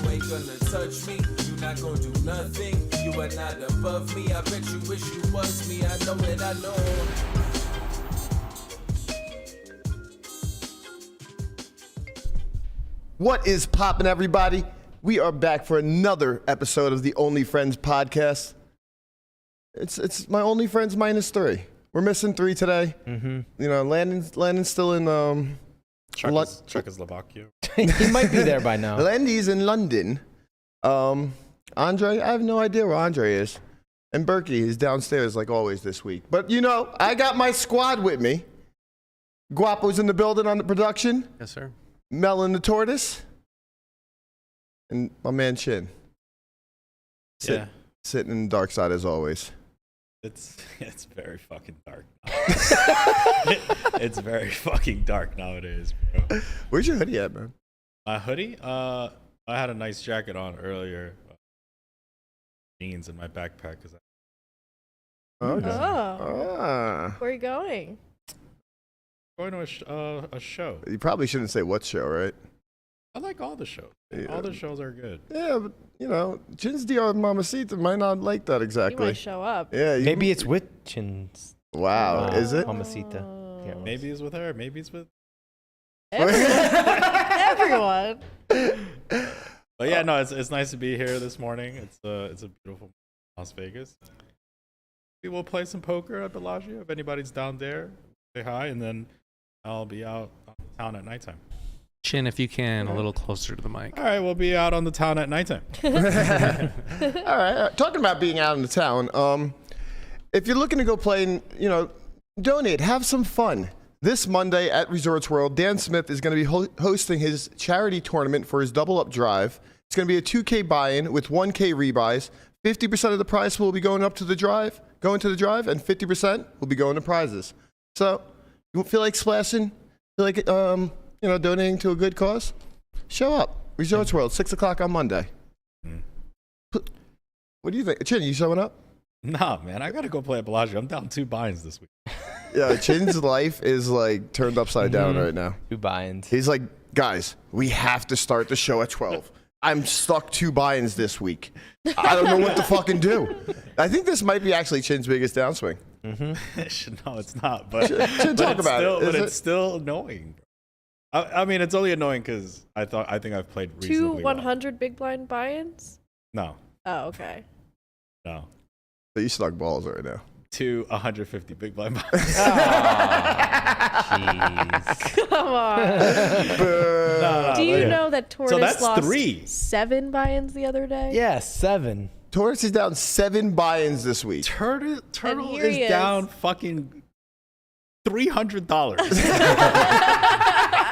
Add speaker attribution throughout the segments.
Speaker 1: ain't gonna touch me. You not gonna do nothing. You are not above me. I bet you wish you was me. I know it, I know.
Speaker 2: What is poppin', everybody? We are back for another episode of the Only Friends podcast. It's my Only Friends -3. We're missing 3 today.
Speaker 3: Mm-hmm.
Speaker 2: You know, Landon's still in
Speaker 4: Czechoslovakia.
Speaker 3: He might be there by now.
Speaker 2: Landy's in London. Andre, I have no idea where Andre is. And Berkey is downstairs like always this week. But you know, I got my squad with me. Guapo's in the building on the production.
Speaker 4: Yes, sir.
Speaker 2: Melon the tortoise. And my man Chin. Sitting in the dark side as always.
Speaker 4: It's very fucking dark. It's very fucking dark nowadays, bro.
Speaker 2: Where's your hoodie at, man?
Speaker 4: My hoodie? I had a nice jacket on earlier. Jeans in my backpack.
Speaker 2: Okay.
Speaker 5: Oh. Where are you going?
Speaker 4: Going to a show.
Speaker 2: You probably shouldn't say what show, right?
Speaker 4: I like all the shows.
Speaker 2: Yeah.
Speaker 4: All the shows are good.
Speaker 2: Yeah, but, you know, Chin's DR Mamacita might not like that exactly.
Speaker 5: You might show up.
Speaker 2: Yeah,
Speaker 3: Maybe it's with Chin's.
Speaker 2: Wow, is it?
Speaker 3: Mamacita. Yeah,
Speaker 4: Maybe it's with her. Maybe it's with...
Speaker 5: Everyone.
Speaker 4: But yeah, no, it's nice to be here this morning. It's a beautiful Las Vegas. We will play some poker at Bellagio. If anybody's down there, say hi, and then I'll be out on the town at nighttime.
Speaker 6: Chin, if you can, a little closer to the mic.
Speaker 4: All right, we'll be out on the town at nighttime.
Speaker 2: All right. Talking about being out in the town, if you're looking to go play and, you know, donate, have some fun. This Monday at Resorts World, Dan Smith is going to be hosting his charity tournament for his Double Up Drive. It's going to be a 2K buy-in with 1K rebuys. 50% of the prize will be going to the drive, and 50% will be going to prizes. So, you feel like splashing? Feel like donating to a good cause? Show up. Resorts World, 6 o'clock on Monday. What do you think? Chin, you showing up?
Speaker 4: Nah, man, I got to go play at Bellagio. I'm down 2 buy-ins this week.
Speaker 2: Yeah, Chin's life is like turned upside down right now.
Speaker 3: 2 buy-ins.
Speaker 2: He's like, guys, we have to start the show at 12. I'm stuck 2 buy-ins this week. I don't know what to fucking do. I think this might be actually Chin's biggest downswing.
Speaker 4: No, it's not. But,
Speaker 2: Chin, talk about it.
Speaker 4: But it's still annoying. I mean, it's only annoying because I think I've played reasonably
Speaker 5: 2 100 big blind buy-ins?
Speaker 4: No.
Speaker 5: Oh, okay.
Speaker 4: No.
Speaker 2: So you stuck balls right now.
Speaker 4: 2 150 big blind buy-ins.
Speaker 3: Jeez.
Speaker 5: Come on. Do you know that Tortoise lost 7 buy-ins the other day?
Speaker 3: Yeah, 7.
Speaker 2: Tortoise is down 7 buy-ins this week.
Speaker 4: Turtle
Speaker 5: here
Speaker 4: is
Speaker 5: he is.
Speaker 4: down fucking $300.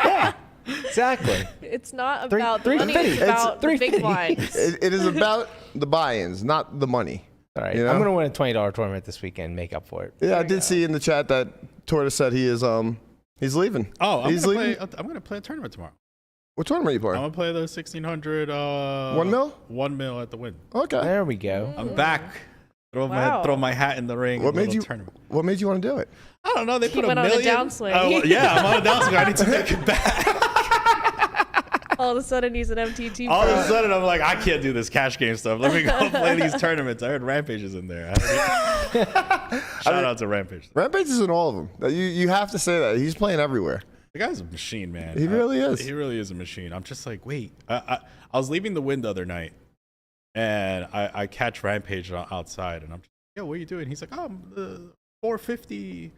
Speaker 3: Yeah, exactly.
Speaker 5: It's not about the money,
Speaker 3: $350.
Speaker 5: it's about the big
Speaker 3: 350.
Speaker 5: blinds.
Speaker 2: It is about the buy-ins, not the money.
Speaker 3: All right,
Speaker 2: You know?
Speaker 3: I'm going to win a $20 tournament this weekend, make up for it.
Speaker 2: Yeah, I did see in the chat that Tortoise said he is he's leaving.
Speaker 4: Oh, I'm
Speaker 2: He's
Speaker 4: gonna
Speaker 2: leaving.
Speaker 4: I'm gonna play a tournament tomorrow.
Speaker 2: What tournament are you
Speaker 4: I'm
Speaker 2: playing?
Speaker 4: gonna play the 1600.
Speaker 2: 1 mil?
Speaker 4: 1 mil at the Win.
Speaker 2: Okay.
Speaker 3: There we go.
Speaker 4: I'm back.
Speaker 5: Wow.
Speaker 4: Throw my hat in the ring.
Speaker 2: What
Speaker 4: in a
Speaker 2: made
Speaker 4: little
Speaker 2: you?
Speaker 4: tournament.
Speaker 2: What made you want to do it?
Speaker 4: I don't know. They
Speaker 5: He
Speaker 4: put
Speaker 5: went
Speaker 4: a
Speaker 5: on a
Speaker 4: million.
Speaker 5: downswing.
Speaker 4: Yeah, I'm on a downswing. I need to make it back.
Speaker 5: All of a sudden, he's an MTT
Speaker 4: All of
Speaker 5: pro.
Speaker 4: a sudden, I'm like, I can't do this cash game stuff. Let me go play these tournaments. I heard Rampage is in there. Shout out to Rampage.
Speaker 2: Rampage is in all of them. You have to say that. He's playing everywhere.
Speaker 4: The guy's a machine, man.
Speaker 2: He really is.
Speaker 4: He really is a machine. I'm just like, wait. I was leaving the Win the other night, and I catch Rampage outside, and I'm just, yo, what are you doing? He's like, oh, I'm the 450.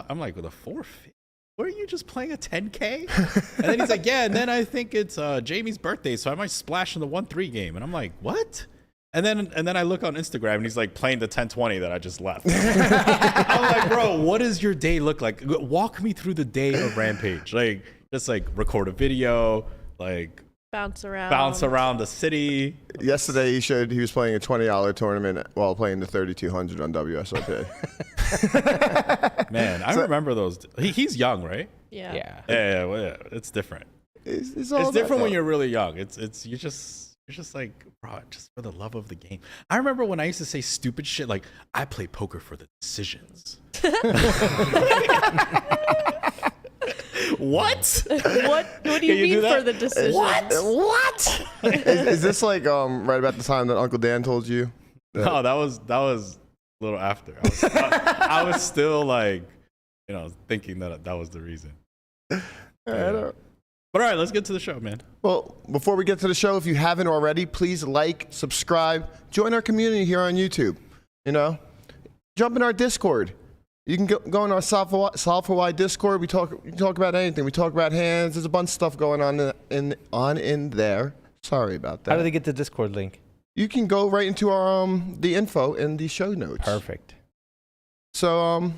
Speaker 4: I'm like, with a 450? Were you just playing a 10K? And then he's like, yeah, and then I think it's Jamie's birthday, so I might splash in the 1-3 game. And I'm like, what? And then I look on Instagram, and he's like playing the 1020 that I just left. I'm like, bro, what does your day look like? Walk me through the day of Rampage. Like, just like record a video, like
Speaker 5: Bounce
Speaker 4: around the city.
Speaker 2: Yesterday, he showed he was playing a $20 tournament while playing the 3200 on WSOP.
Speaker 4: Man, I remember those. He's young, right?
Speaker 5: Yeah.
Speaker 4: Yeah, it's different.
Speaker 2: It's
Speaker 4: different when you're really young. You're just like, bro, just for the love of the game. I remember when I used to say stupid shit like, I play poker for the decisions. What?
Speaker 5: What do you mean for the decision?
Speaker 2: What? Is this like right about the time that Uncle Dan told you?
Speaker 4: No, that was a little after. I was still like, thinking that was the reason. But all right, let's get to the show, man.
Speaker 2: Well, before we get to the show, if you haven't already, please like, subscribe, join our community here on YouTube. Jump in our Discord. You can go in our Solve for Why Discord. We talk about anything. We talk about hands. There's a bunch of stuff going on in there. Sorry about that.
Speaker 3: How do they get the Discord link?
Speaker 2: You can go right into our the info in the show notes.
Speaker 3: Perfect.
Speaker 2: So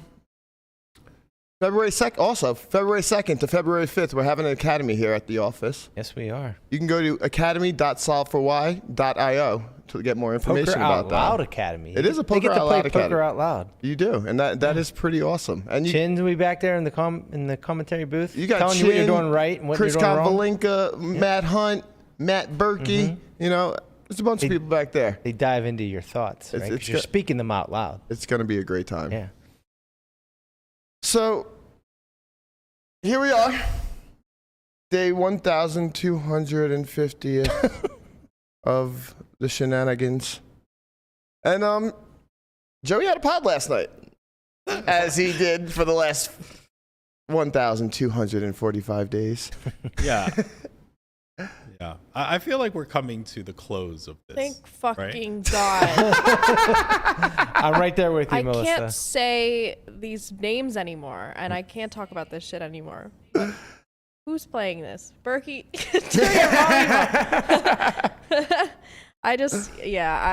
Speaker 2: February 2nd to February 5th, we're having an academy here at the office.
Speaker 3: Yes, we are.
Speaker 2: You can go to academy.solveforwhy.io to get more information about that.
Speaker 3: Poker Out Loud Academy.
Speaker 2: It is a Poker Out Loud Academy.
Speaker 3: They get to play Poker Out Loud.
Speaker 2: You do, and that is pretty awesome. And
Speaker 3: Chin's will be back there in the commentary booth.
Speaker 2: You got
Speaker 3: telling
Speaker 2: Chin,
Speaker 3: you what you're doing right and what
Speaker 2: Chris
Speaker 3: you're doing wrong.
Speaker 2: Konvalinka, Matt Hunt, Matt Berkey. There's a bunch of people back there.
Speaker 3: They dive into your thoughts, right? 'Cause you're speaking them out loud.
Speaker 2: It's going to be a great time.
Speaker 3: Yeah.
Speaker 2: So here we are, day 1,250th of the shenanigans. And Joey had a pod last night, as he did for the last 1,245 days.
Speaker 4: Yeah. Yeah. I feel like we're coming to the close of this.
Speaker 5: Thank fucking God.
Speaker 3: I'm right there with you,
Speaker 5: I
Speaker 3: Melissa.
Speaker 5: can't say these names anymore, and I can't talk about this shit anymore. Who's playing this? Berkey? Turn your volume up.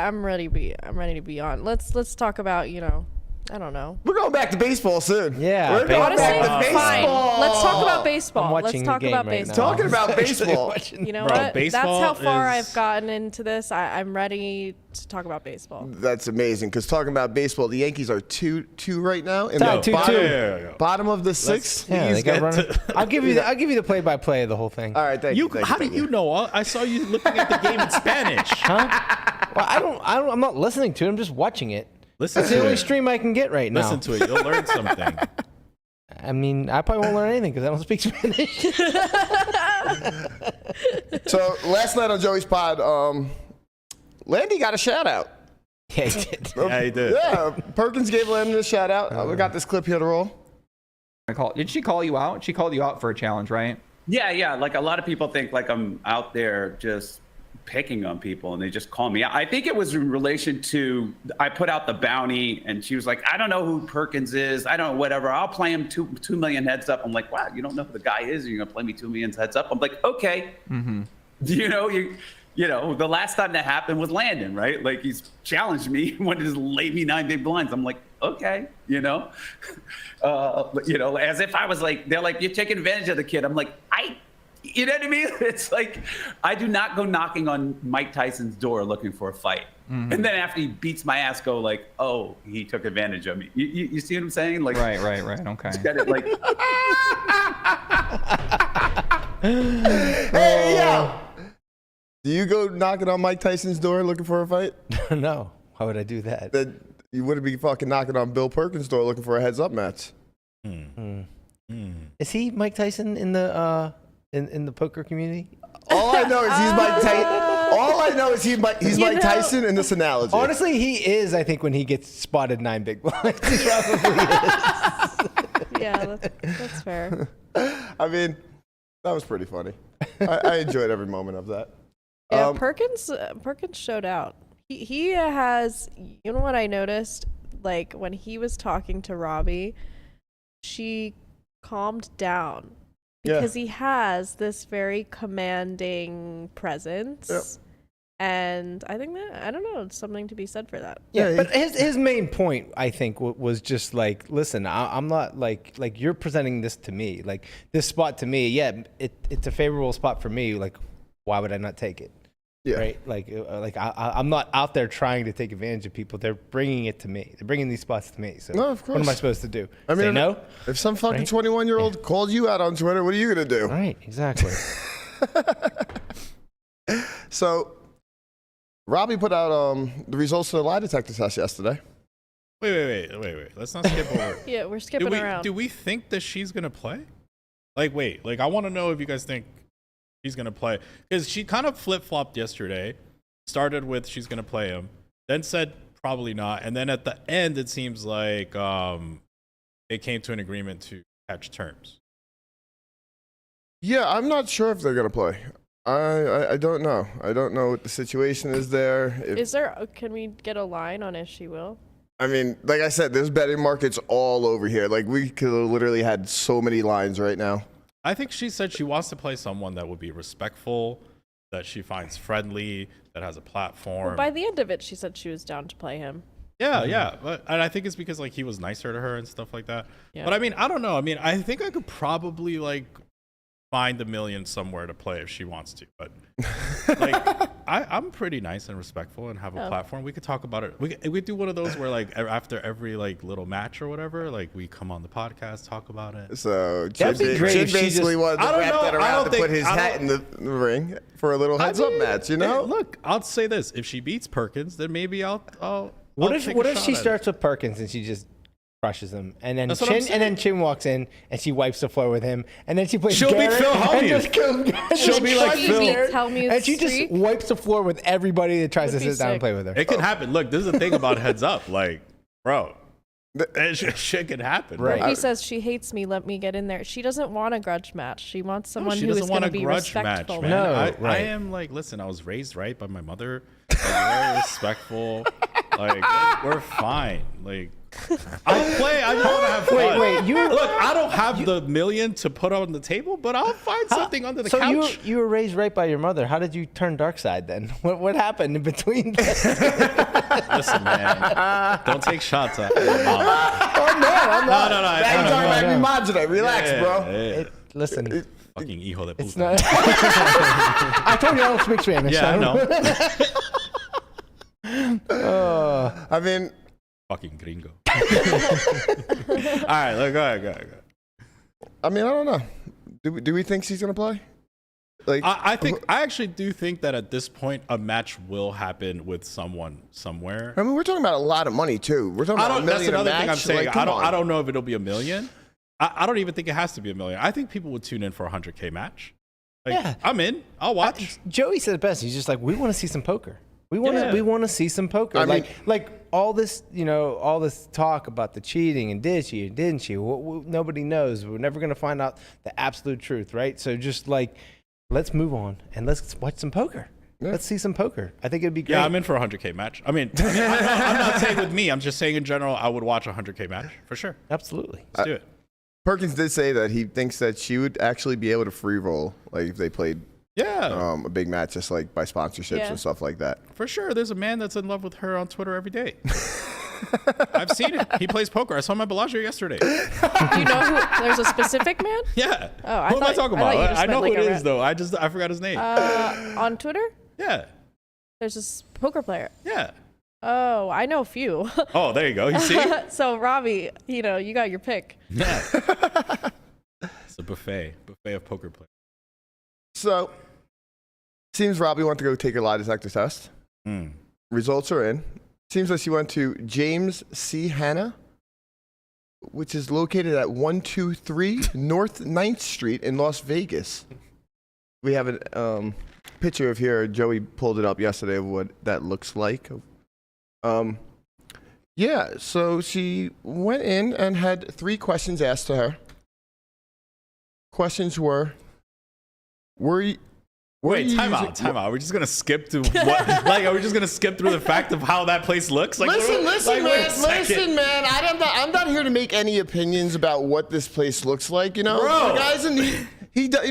Speaker 5: I'm ready to be on. Let's talk about, I don't know.
Speaker 2: We're going back to baseball soon.
Speaker 3: Yeah,
Speaker 2: we're going back to baseball.
Speaker 5: Fine. Let's talk about baseball.
Speaker 3: Let's
Speaker 5: talk about baseball.
Speaker 2: Talking about baseball.
Speaker 5: You know
Speaker 4: Bro,
Speaker 5: what? That's
Speaker 4: baseball
Speaker 5: how far
Speaker 4: is-
Speaker 5: I've gotten into this. I'm ready to talk about baseball.
Speaker 2: That's amazing, because talking about baseball, the Yankees are 2-2 right now in
Speaker 3: No,
Speaker 2: the
Speaker 3: 2-2.
Speaker 2: bottom of the sixth.
Speaker 3: Yeah, they got running. I'll give you the play-by-play of the whole thing.
Speaker 2: All right, thank you.
Speaker 4: How do you know? I saw you looking at the game in Spanish.
Speaker 3: Huh? Well, I'm not listening to it. I'm just watching it.
Speaker 4: Listen
Speaker 3: That's
Speaker 4: to
Speaker 3: the only
Speaker 4: it.
Speaker 3: stream I can get right now.
Speaker 4: Listen to it. You'll learn something.
Speaker 3: I mean, I probably won't learn anything because I don't speak Spanish.
Speaker 2: So last night on Joey's pod, Landy got a shout out.
Speaker 3: Yeah, he did.
Speaker 4: Yeah, he did.
Speaker 2: Yeah, Perkins gave Landon a shout out. We got this clip here to roll.
Speaker 7: Did she call you out? She called you out for a challenge, right?
Speaker 8: Yeah. Like a lot of people think like I'm out there just picking on people and they just call me out. I think it was in relation to, I put out the bounty and she was like, I don't know who Perkins is. I don't know, whatever. I'll play him 2 million heads up. I'm like, wow, you don't know who the guy is? You're going to play me 2 million heads up? I'm like, okay.
Speaker 7: Mm-hmm.
Speaker 8: The last time that happened was Landon, right? Like he's challenged me, wanted to lay me 9 big blinds. I'm like, okay, as if I was like, they're like, you're taking advantage of the kid. I'm like, you know what I mean? It's like, I do not go knocking on Mike Tyson's door looking for a fight. Mm-hmm. And then after he beats my ass, go like, oh, he took advantage of me. You see what I'm saying? Like,
Speaker 7: right. Okay.
Speaker 8: Get it, like,
Speaker 2: Hey, yo! Do you go knocking on Mike Tyson's door looking for a fight?
Speaker 3: No. Why would I do that?
Speaker 2: Then you wouldn't be fucking knocking on Bill Perkins' door looking for a heads up match.
Speaker 3: Is he Mike Tyson in the poker community?
Speaker 2: All I know is he's Mike Tyson. All I know is he's Mike Tyson in this analogy.
Speaker 3: Honestly, he is. I think when he gets spotted 9 big blinds, he probably is.
Speaker 5: Yeah, that's fair.
Speaker 2: I mean, that was pretty funny. I enjoyed every moment of that.
Speaker 5: Yeah, Perkins showed out. He has, you know what I noticed? Like when he was talking to Robbi, she calmed down because he has this very commanding presence. Yep. And I think that, I don't know, it's something to be said for that.
Speaker 3: Yeah, but his main point, I think, was just like, listen, I'm not like you're presenting this to me, like this spot to me. Yeah, it's a favorable spot for me. Like, why would I not take it? Yeah. Right? Like I'm not out there trying to take advantage of people. They're bringing it to me. They're bringing these spots to me. So
Speaker 2: no, of course.
Speaker 3: What am I supposed to do?
Speaker 2: I mean,
Speaker 3: say no?
Speaker 2: If some fucking 21-year-old called you out on Twitter, what are you going to do?
Speaker 3: Right, exactly.
Speaker 2: So, Robbi put out the results of the lie detector test yesterday.
Speaker 4: Wait. Let's not skip over.
Speaker 5: Yeah, we're skipping around.
Speaker 4: Do we think that she's going to play? Like, wait, like I want to know if you guys think she's gonna play, because she kind of flip flopped yesterday. Started with she's gonna play him, then said probably not, and then at the end it seems like they came to an agreement to catch terms.
Speaker 2: Yeah, I'm not sure if they're gonna play. I don't know. I don't know what the situation is there.
Speaker 5: Is there? Can we get a line on if she will?
Speaker 2: I mean, like I said, there's betting markets all over here. Like, we could have literally had so many lines right now.
Speaker 4: I think she said she wants to play someone that would be respectful, that she finds friendly, that has a platform.
Speaker 5: Well, by the end of it, she said she was down to play him.
Speaker 4: Yeah, yeah. And I think it's because like he was nicer to her and stuff like that.
Speaker 5: Yeah.
Speaker 4: But I mean, I don't know. I mean, I think I could probably like find $1 million somewhere to play if she wants to. But like, I'm pretty nice and respectful and have a platform. We could talk about it. We do one of those where like after every like little match or whatever, like we come on the podcast, talk about it.
Speaker 2: So
Speaker 3: That'd be great
Speaker 2: Chin
Speaker 3: if she
Speaker 2: basically
Speaker 3: just-
Speaker 2: wanted to
Speaker 4: I don't
Speaker 2: wrap
Speaker 4: know.
Speaker 2: that
Speaker 4: I
Speaker 2: around
Speaker 4: don't
Speaker 2: to put
Speaker 4: think-
Speaker 2: his
Speaker 4: I
Speaker 2: hat in the ring for a little heads-up match, you know?
Speaker 4: Hey, look, I'll say this: if she beats Perkins, then maybe I'll
Speaker 3: What
Speaker 4: take
Speaker 3: if
Speaker 4: a
Speaker 3: she
Speaker 4: shot at
Speaker 3: starts with Perkins and she just crushes him, and then
Speaker 4: That's what I'm
Speaker 3: Chin walks in and she wipes the floor with him, and then she plays
Speaker 4: She'll beat
Speaker 3: Garrett
Speaker 4: Phil
Speaker 3: and
Speaker 4: Hellmuth.
Speaker 3: just kills Garrett.
Speaker 4: She'll be like Phil.
Speaker 5: Hellmuth's
Speaker 3: And she just
Speaker 5: streak?
Speaker 3: wipes the floor with everybody that tries
Speaker 5: Would
Speaker 3: to
Speaker 5: be
Speaker 3: sit down and
Speaker 5: sick.
Speaker 3: play with her.
Speaker 4: It can happen. Look, this is the thing about heads up. Like, bro, that shit can happen.
Speaker 3: Right.
Speaker 5: He says she hates me. Let me get in there. She doesn't want a grudge match. She wants
Speaker 4: No,
Speaker 5: someone
Speaker 4: she
Speaker 5: who
Speaker 4: doesn't
Speaker 5: is
Speaker 4: want
Speaker 5: going
Speaker 4: a
Speaker 5: to be
Speaker 4: grudge match,
Speaker 5: respectful.
Speaker 4: man.
Speaker 3: No,
Speaker 4: I
Speaker 3: right.
Speaker 4: am like, listen, I was raised right by my mother. Like, very respectful. Like, we're fine. Like, I'll play. I just want to have fun.
Speaker 3: Wait,
Speaker 4: look, I don't have the $1 million to put on the table, but I'll find something under the
Speaker 3: So
Speaker 4: couch.
Speaker 3: you were raised right by your mother. How did you turn dark side then? What happened in between?
Speaker 4: Listen, man, don't take shots at my mom.
Speaker 3: Oh no, I'm not.
Speaker 4: No.
Speaker 2: Now you're talking about me modulate. Relax, bro.
Speaker 3: Listen,
Speaker 4: Fucking hijo de puta.
Speaker 3: it's not. I told you I don't speak Spanish.
Speaker 4: Yeah, I know.
Speaker 2: I mean,
Speaker 4: Fucking gringo. All right, look, go ahead.
Speaker 2: I don't know. Do we think she's gonna play? Like,
Speaker 4: I actually do think that at this point a match will happen with someone somewhere.
Speaker 2: I mean, we're talking about a lot of money too. We're talking about $1
Speaker 4: That's
Speaker 2: million a
Speaker 4: another thing I'm
Speaker 2: match.
Speaker 4: saying.
Speaker 2: Like, come on.
Speaker 4: I don't know if it'll be $1 million. I don't even think it has to be $1 million. I think people would tune in for a $100K match. Like,
Speaker 3: Yeah.
Speaker 4: I'm in. I'll watch.
Speaker 3: Joey said it best. He's just like, we want to see some poker. We want to see some poker.
Speaker 2: I mean-
Speaker 3: like all this, all this talk about the cheating and did she or didn't she? Nobody knows. We're never going to find out the absolute truth, right? So just like, let's move on and let's watch some poker.
Speaker 2: Yeah.
Speaker 3: Let's see some poker. I think it'd be great.
Speaker 4: Yeah, I'm in for a $100K match. I mean, I'm not saying with me. I'm just saying in general, I would watch a $100K match for sure.
Speaker 3: Absolutely.
Speaker 4: Let's do it.
Speaker 2: Perkins did say that he thinks that she would actually be able to free roll, like if they played
Speaker 4: Yeah,
Speaker 2: a big match, just like by sponsorships
Speaker 5: Yeah.
Speaker 2: and stuff like that.
Speaker 4: for sure. There's a man that's in love with her on Twitter every day. I've seen it. He plays poker. I saw him at Bellagio yesterday.
Speaker 5: You know who? There's a specific man
Speaker 4: Yeah.
Speaker 5: Oh, I
Speaker 4: Who am I
Speaker 5: thought-
Speaker 4: talking
Speaker 5: I thought
Speaker 4: about?
Speaker 5: you just
Speaker 4: I know
Speaker 5: meant
Speaker 4: who
Speaker 5: like
Speaker 4: it
Speaker 5: a
Speaker 4: is though. I forgot his name.
Speaker 5: on Twitter.
Speaker 4: Yeah.
Speaker 5: There's this poker player.
Speaker 4: Yeah.
Speaker 5: Oh, I know a few.
Speaker 4: Oh, there you go. You see?
Speaker 5: So Robbi, you got your pick.
Speaker 4: Yeah. It's a buffet of poker players.
Speaker 2: So, seems Robbi went to go take a lie detector test.
Speaker 4: Mm.
Speaker 2: Results are in. Seems like she went to James C. Hanna, which is located at 123 North 9th Street in Las Vegas. We have a picture of here. Joey pulled it up yesterday of what that looks like. Yeah, so she went in and had 3 questions asked to her. Questions were
Speaker 4: Wait, time out. We're just gonna skip to what? Like, are we just gonna skip through the fact of how that place looks? Like,
Speaker 2: Listen,
Speaker 4: wait a second.
Speaker 2: listen, man. I'm not here to make any opinions about what this place looks like.
Speaker 4: Bro.
Speaker 2: The guys in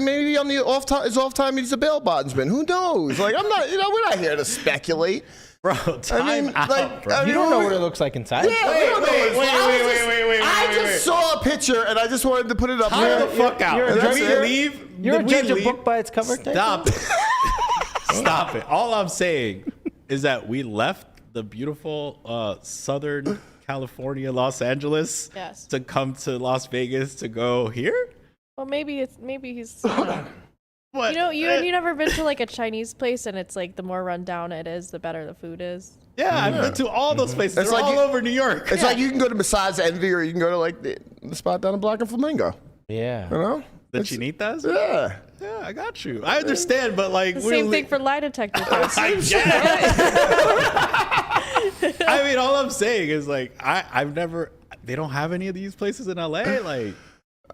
Speaker 2: maybe on the his off time he's a bail bondsman. Who knows? Like, I'm not. We're not here to speculate.
Speaker 4: Bro, time out, bro.
Speaker 3: You don't know what it looks like inside.
Speaker 2: Yeah, we don't know what it's like. I
Speaker 4: wait.
Speaker 2: just saw a picture and I just wanted to put it up
Speaker 4: Time
Speaker 2: here.
Speaker 4: the fuck out.
Speaker 3: you're a
Speaker 4: Did
Speaker 3: judge-
Speaker 4: we
Speaker 3: you're-
Speaker 4: leave?
Speaker 3: You're
Speaker 4: Did
Speaker 3: a
Speaker 4: we
Speaker 3: judge of
Speaker 4: leave?
Speaker 3: book by its cover. type
Speaker 4: Stop
Speaker 3: thing?
Speaker 4: it. Stop it. All I'm saying is that we left the beautiful Southern California, Los Angeles,
Speaker 5: Yes.
Speaker 4: to come to Las Vegas to go here.
Speaker 5: Well, maybe he's.
Speaker 4: What?
Speaker 5: You never been to like a Chinese place and it's like the more run down it is, the better the food is.
Speaker 4: Yeah, I've been to all those places.
Speaker 2: It's
Speaker 4: They're
Speaker 2: like
Speaker 4: all over New York.
Speaker 2: It's like you can go to Massage Envy or you can go to like the spot down in Black and Flamingo.
Speaker 3: Yeah.
Speaker 2: You know?
Speaker 4: The chinitas?
Speaker 2: Yeah.
Speaker 4: Yeah, I got you. I understand, but like
Speaker 5: The same thing for lie detector tests.
Speaker 4: I mean, all I'm saying is like I've never. They don't have any of these places in LA. Like,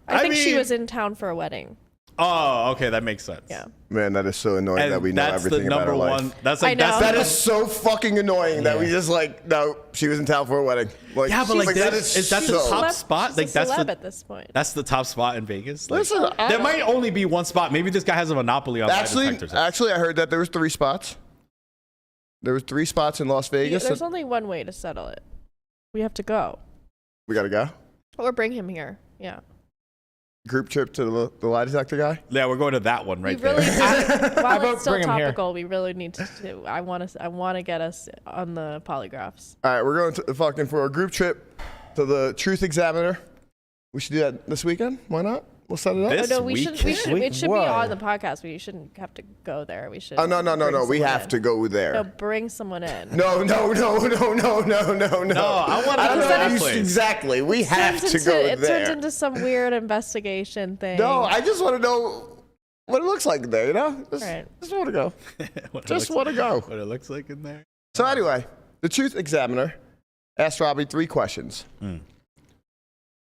Speaker 5: I think she
Speaker 4: mean-
Speaker 5: was in town for a wedding.
Speaker 4: Oh, okay, that makes sense.
Speaker 5: Yeah.
Speaker 2: Man, that is so annoying
Speaker 4: And
Speaker 2: that we know
Speaker 4: that's
Speaker 2: everything
Speaker 4: the
Speaker 2: about
Speaker 4: number
Speaker 2: her
Speaker 4: one.
Speaker 2: life.
Speaker 4: That's
Speaker 5: I
Speaker 4: like
Speaker 5: know.
Speaker 2: That is so fucking annoying that we just like, no, she was in town for a wedding. Like,
Speaker 4: Yeah, but like
Speaker 2: that
Speaker 4: is that the
Speaker 2: so-
Speaker 4: top
Speaker 5: Celeb-
Speaker 4: spot?
Speaker 5: she's
Speaker 4: Like
Speaker 5: a
Speaker 4: that's
Speaker 5: celeb
Speaker 4: the
Speaker 5: at this point.
Speaker 4: that's the top spot in Vegas. Like,
Speaker 2: Listen,
Speaker 4: there might only be one spot. Maybe this guy has a monopoly on lie detectors.
Speaker 2: Actually, I heard that there was 3 spots. There was 3 spots in Las Vegas.
Speaker 5: There's only one way to settle it. We have to go.
Speaker 2: We gotta go.
Speaker 5: Or bring him here. Yeah.
Speaker 2: Group trip to the lie detector guy.
Speaker 4: Yeah, we're going to that one right
Speaker 5: we really
Speaker 4: there.
Speaker 5: while
Speaker 3: vote
Speaker 5: it's still
Speaker 3: bring him here.
Speaker 5: topical, we really need to I want to get us on the polygraphs.
Speaker 2: All right, we're going to fucking for a group trip to the Truth Examiner. We should do that this weekend. Why not? We'll set it up.
Speaker 4: This
Speaker 5: Oh, no, we should
Speaker 3: weekend?
Speaker 5: it should be
Speaker 3: Whoa.
Speaker 5: on the podcast, but you shouldn't have to go there. We should
Speaker 2: Oh no.
Speaker 5: bring
Speaker 2: We
Speaker 5: someone
Speaker 2: have
Speaker 5: in.
Speaker 2: to go there.
Speaker 5: No, bring someone in.
Speaker 2: No.
Speaker 4: No, I want to
Speaker 2: I don't
Speaker 4: go to
Speaker 2: know
Speaker 4: that
Speaker 2: you-
Speaker 4: place.
Speaker 2: Exactly. We have to go
Speaker 5: It turns
Speaker 2: there.
Speaker 5: into some weird investigation thing.
Speaker 2: No, I just want to know what it looks like there. You know,
Speaker 5: Right.
Speaker 2: just want to go.
Speaker 4: What it
Speaker 2: Just
Speaker 4: looks-
Speaker 2: want to go.
Speaker 4: What it looks like in there.
Speaker 2: So anyway, the Truth Examiner asked Robbi 3 questions.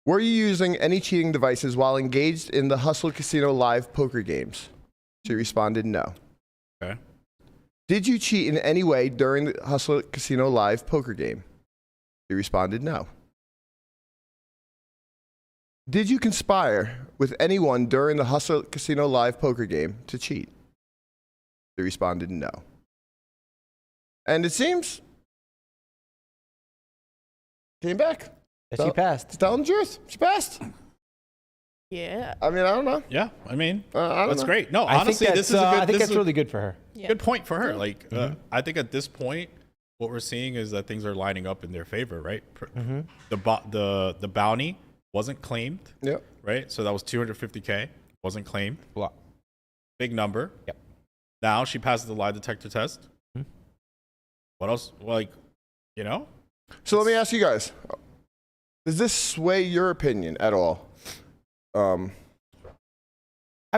Speaker 2: Were you using any cheating devices while engaged in the Hustler Casino live poker games? She responded no.
Speaker 4: Okay.
Speaker 2: Did you cheat in any way during the Hustler Casino live poker game? She responded no. Did you conspire with anyone during the Hustler Casino live poker game to cheat? She responded no. And it seems came back.
Speaker 3: That she passed.
Speaker 2: Telling the truth. She passed.
Speaker 5: Yeah.
Speaker 2: I mean, I don't know.
Speaker 4: Yeah, I mean,
Speaker 2: I don't
Speaker 4: that's
Speaker 2: know.
Speaker 4: great. No,
Speaker 3: I
Speaker 4: honestly,
Speaker 3: think
Speaker 4: this is a good.
Speaker 3: I think
Speaker 4: this
Speaker 3: that's
Speaker 4: is a
Speaker 3: really good for her.
Speaker 5: Yeah.
Speaker 4: good point for her. Like, I think at this point, what we're seeing is that things are lining up in their favor, right? The bounty wasn't claimed,
Speaker 2: Yep.
Speaker 4: right? So that was 250K, wasn't claimed.
Speaker 3: Wow.
Speaker 4: Big number.
Speaker 3: Yep.
Speaker 4: Now she passes the lie detector test. What else? Like, you know?
Speaker 2: So let me ask you guys: does this sway your opinion at all?
Speaker 3: I